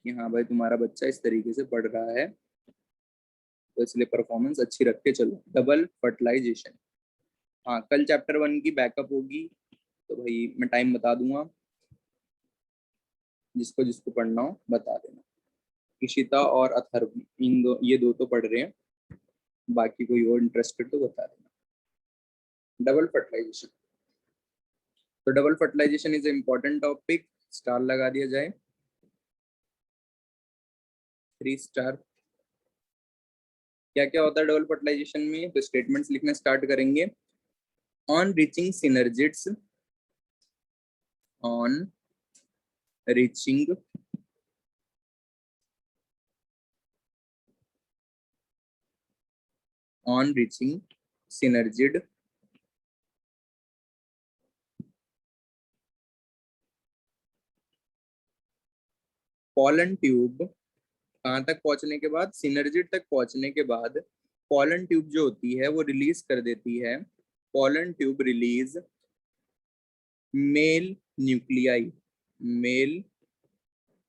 कि हाँ भाई तुम्हारा बच्चा इस तरीके से पढ़ रहा है, तो इसलिए परफॉर्मेंस अच्छी रख के चलो। डबल फर्टिलाइजेशन, हाँ कल चैप्टर 1 की बैकअप होगी, तो भाई मैं टाइम बता दूंगा, जिसको जिसको पढ़ना हो बता देना। इशिता और अथर्व इन दो, ये दो तो पढ़ रहे हैं, बाकी कोई और इंटरेस्टेड तो बता देना। डबल फर्टिलाइजेशन, तो double fertilization is important topic, star लगा दिया जाए, 3 स्टार। क्या क्या होता है डबल फर्टिलाइजेशन में, तो स्टेटमेंट्स लिखना स्टार्ट करेंगे। On reaching synergists, on reaching on reaching synergid pollen tube, कहाँ तक पहुंचने के बाद, सिनर्जिड तक पहुंचने के बाद पॉलन ट्यूब जो होती है वो रिलीज कर देती है, pollen tube release male nuclei, male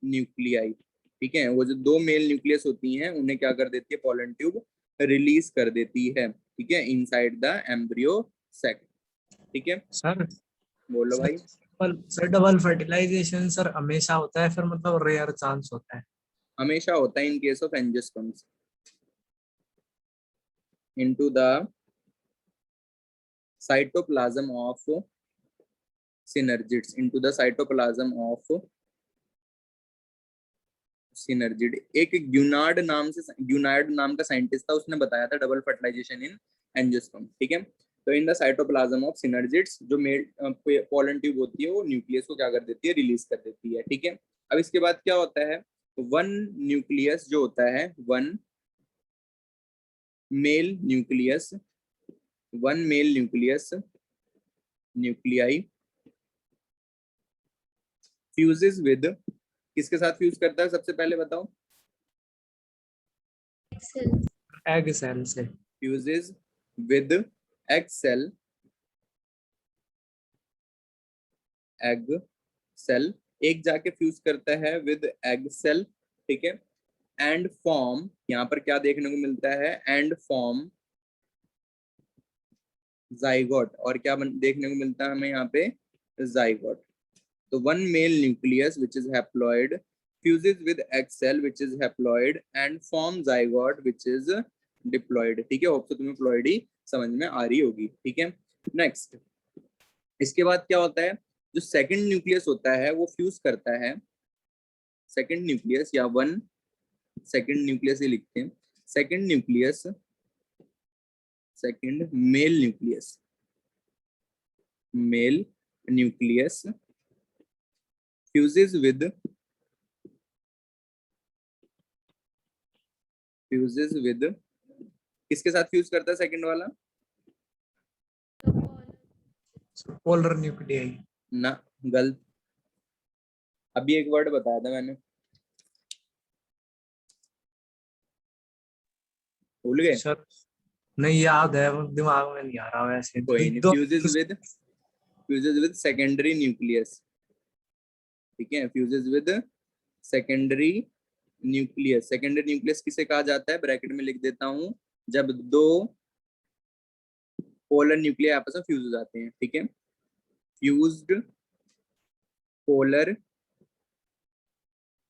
nuclei, ठीक है, वो जो 2 मेल न्यूक्लियस होती हैं उन्हें क्या कर देती है पॉलन ट्यूब रिलीज कर देती है, ठीक है, इनसाइड द एम्ब्रियो सैक, ठीक है। सर बोलो भाई। सर डबल फर्टिलाइजेशन सर हमेशा होता है फिर मतलब रेयर चांस होता है? हमेशा होता है in case of angiosperms into the cytoplasm of synergids, into the cytoplasm of synergid। एक ग्यूनार्ड नाम से, ग्यूनार्ड नाम का साइंटिस्ट था, उसने बताया था डबल फर्टिलाइजेशन इन एंजियोस्पर्म, ठीक है। तो in the cytoplasm of synergids जो मेल पोलन ट्यूब होती है वो न्यूक्लियस को क्या कर देती है, रिलीज कर देती है, ठीक है। अब इसके बाद क्या होता है, वन न्यूक्लियस जो होता है, one male nucleus, one male nucleus nuclei fuses with, किसके साथ फ्यूज करता है सबसे पहले बताओ, सेल। एग सेल से। Fuses with egg cell, egg cell, एक जाके फ्यूज करता है विद एग सेल, ठीक है। एंड फॉर्म, यहाँ पर क्या देखने को मिलता है, एंड फॉर्म जाइगोट, और क्या देखने को मिलता है हमें यहाँ पे, जाइगोट। तो one male nucleus which is haploid fuses with egg cell which is haploid and form zygote which is diploid, ठीक है। होप तो तुम्हें प्लॉइडी समझ में आ रही होगी, ठीक है। नेक्स्ट, इसके बाद क्या होता है, जो सेकंड न्यूक्लियस होता है वो फ्यूज करता है, सेकंड न्यूक्लियस या वन सेकंड न्यूक्लियस ही लिखते हैं, second nucleus, second male nucleus, mail nucleus fuses with किसके साथ फ्यूज करता है सेकंड वाला, पोलर न्यूक्लियाई। ना गलत, अभी एक वर्ड बताया था मैंने, भूल गए? सर नहीं याद है, वो दिमाग में नहीं आ रहा वैसे। कोई नहीं, फ्यूजेस विद सेकेंडरी न्यूक्लियस, ठीक है, fuses with secondary nucleus, secondary nucleus किसे कहा जाता है, ब्रैकेट में लिख देता हूं, जब 2 पोलर न्यूक्लियर आपस में फ्यूज हो जाते हैं, ठीक है। फ्यूज्ड पोलर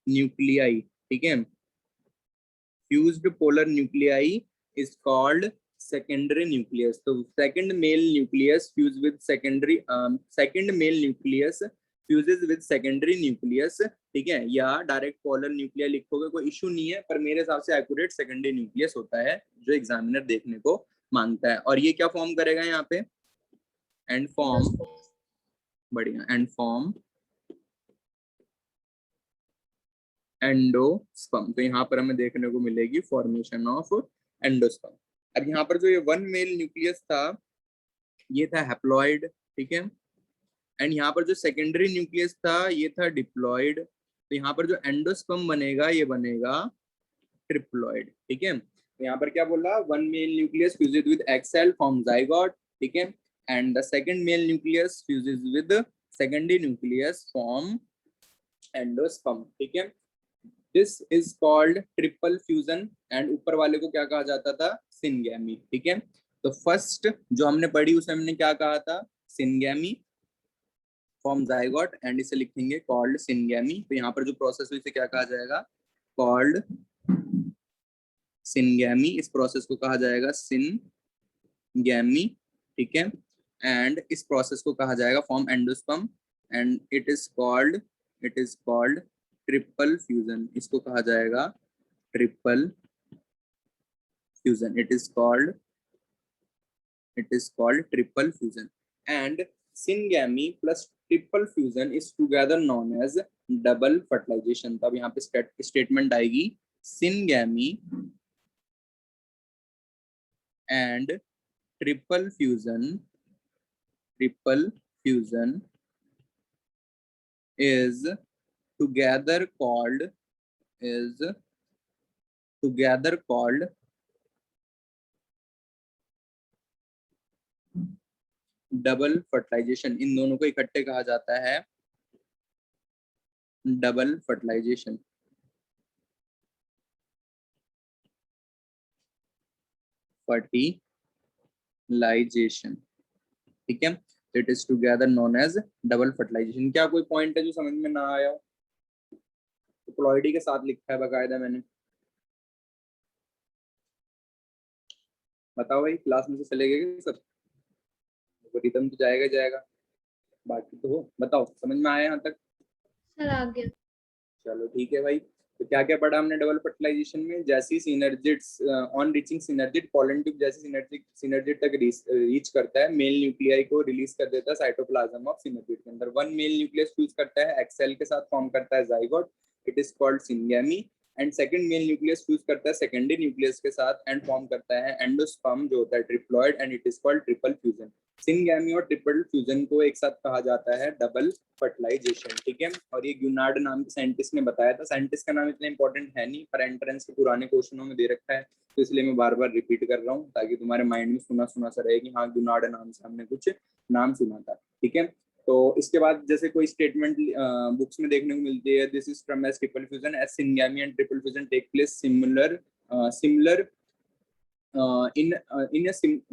न्यूक्लियाई, ठीक है, fused polar nuclei is called secondary nucleus. तो second male nucleus fuse with secondary second male nucleus fuses with secondary nucleus, ठीक है, या डायरेक्ट पोलर न्यूक्लियर लिखोगे कोई इशू नहीं है, पर मेरे हिसाब से एक्यूरेट सेकेंडरी न्यूक्लियस होता है जो एग्जामिनर देखने को मांगता है। और ये क्या फॉर्म करेगा यहाँ पे, एंड फॉर्म, बढ़िया, एंड फॉर्म एंडोस्पर्म। तो यहाँ पर हमें देखने को मिलेगी फॉर्मेशन ऑफ एंडोस्पर्म। अब यहाँ पर जो ये वन मेल न्यूक्लियस था ये था हैप्लॉइड, ठीक है, एंड यहाँ पर जो सेकेंडरी न्यूक्लियस था ये था डिप्लॉइड। तो यहाँ पर जो एंडोस्पर्म बनेगा ये बनेगा ट्रिप्लॉइड, ठीक है। तो यहाँ पर क्या बोला, one male nucleus fuses with egg cell form zygote, ठीक है, and the second male nucleus fuses with secondary nucleus form endosperm, ठीक है। This is called triple fusion, and ऊपर वाले को क्या कहा जाता था, सिनगैमी, ठीक है। तो फर्स्ट जो हमने पढ़ी उसे हमने क्या कहा था, सिनगैमी फॉर्म जाइगोट, एंड इसे लिखेंगे कॉल्ड सिनगैमी। तो यहाँ पर जो प्रोसेस हुई इसे क्या कहा जाएगा, कॉल्ड सिनगैमी। इस प्रोसेस को कहा जाएगा सिनगैमी, ठीक है, एंड इस प्रोसेस को कहा जाएगा form endosperm, and it is called triple fusion. इसको कहा जाएगा triple fusion, it is called triple fusion, and syngamy plus triple fusion is together known as double fertilization. तब यहाँ पे स्टेटमेंट आएगी, syngamy and triple fusion is together called double fertilization. इन दोनों को इकट्ठे कहा जाता है डबल फर्टिलाइजेशन। ठीक है, it is together known as double fertilization. क्या कोई पॉइंट है जो समझ में ना आया हो? तो प्लॉइडी के साथ लिखा है बकायदा मैंने, बताओ भाई, क्लास में से चले गए सब? रिदम तो जाएगा, बाकी तो हो, बताओ समझ में आया यहाँ तक? सर आ गया। चलो ठीक है भाई। तो क्या क्या पढ़ा हमने डबल फर्टिलाइजेशन में? जैसी synergids on reaching synergid, pollen tube जैसे सिनर्जिड तक रीच करता है, मेल न्यूक्लियाई को रिलीज कर देता है साइटोप्लाज्म ऑफ सिनर्जिड के अंदर। वन मेल न्यूक्लियस फ्यूज करता है एक्सेल के साथ, फॉर्म करता है zygote, it is called syngamy, and second male nucleus fuse करता है सेकेंडरी न्यूक्लियस के साथ एंड फॉर्म करता है एंडोस्पर्म जो होता है triploid, and it is called triple fusion. Syngamy और ट्रिपल फ्यूजन को एक साथ कहा जाता है डबल फर्टिलाइजेशन, ठीक है। और ये ग्यूनार्ड नाम के साइंटिस्ट ने बताया था। साइंटिस्ट का नाम इतना इंपॉर्टेंट है नहीं, पर एंट्रेंस के पुराने क्वेश्चनों में दे रखा है, तो इसलिए मैं बार बार रिपीट कर रहा हूँ ताकि तुम्हारे माइंड में सुना सा रहे कि हाँ ग्यूनार्ड नाम से हमने कुछ नाम सुना था, ठीक है। तो इसके बाद जैसे कोई स्टेटमेंट बुक्स में देखने को मिलती है, this is term as triple fusion as syngamy and triple fusion take place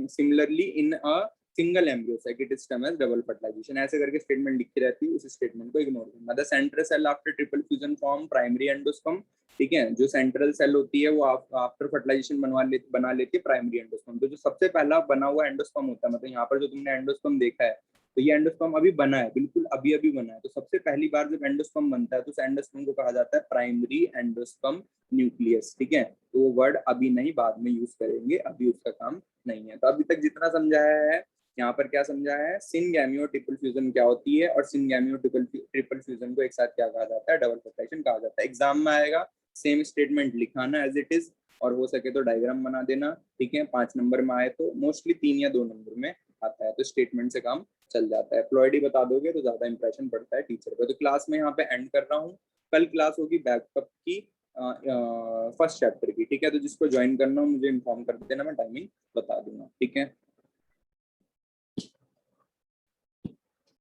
similarly in a single embryo site, it is term as double fertilization. ऐसे करके स्टेटमेंट लिखी रहती है, उस स्टेटमेंट को इग्नोर करना। The central cell after triple fusion form primary endosperm, ठीक है। जो सेंट्रल सेल होती है वो आफ्टर फर्टिलाइजेशन बना लेती है प्राइमरी एंडोस्पर्म। तो जो सबसे पहला बना हुआ एंडोस्पर्म होता है, मतलब यहाँ पर जो तुमने एंडोस्पर्म देखा है, तो ये एंडोस्पर्म अभी बना है, बिल्कुल अभी बना है। तो सबसे पहली बार जब एंडोस्पर्म बनता है तो उस एंडोस्पर्म को कहा जाता है प्राइमरी एंडोस्पर्म न्यूक्लियस, ठीक है। तो वो वर्ड अभी नहीं, बाद में यूज करेंगे, अभी उसका काम नहीं है। तो अभी तक जितना समझाया है यहाँ पर क्या समझाया है, सिनगैमी और ट्रिपल फ्यूजन क्या होती है, और सिनगैमी और ट्रिपल फ्यूजन को एक साथ क्या कहा जाता है, डबल फर्टिलाइजेशन कहा जाता है। एग्जाम में आएगा, सेम स्टेटमेंट लिखाना एज इट इज, और हो सके तो डायग्राम बना देना, ठीक है। 5 नंबर में आए तो मोस्टली 3 या 2 नंबर में आता है, तो स्टेटमेंट से काम चल जाता है। प्लॉइडी बता दोगे तो ज्यादा इंप्रेशन पड़ता है टीचर पे। तो क्लास में यहाँ पे एंड कर रहा हूँ। कल क्लास होगी बैकअप की फर्स्ट चैप्टर की, ठीक है। तो जिसको ज्वाइन करना हो मुझे इन्फॉर्म कर देना, मैं टाइमिंग बता दूँ।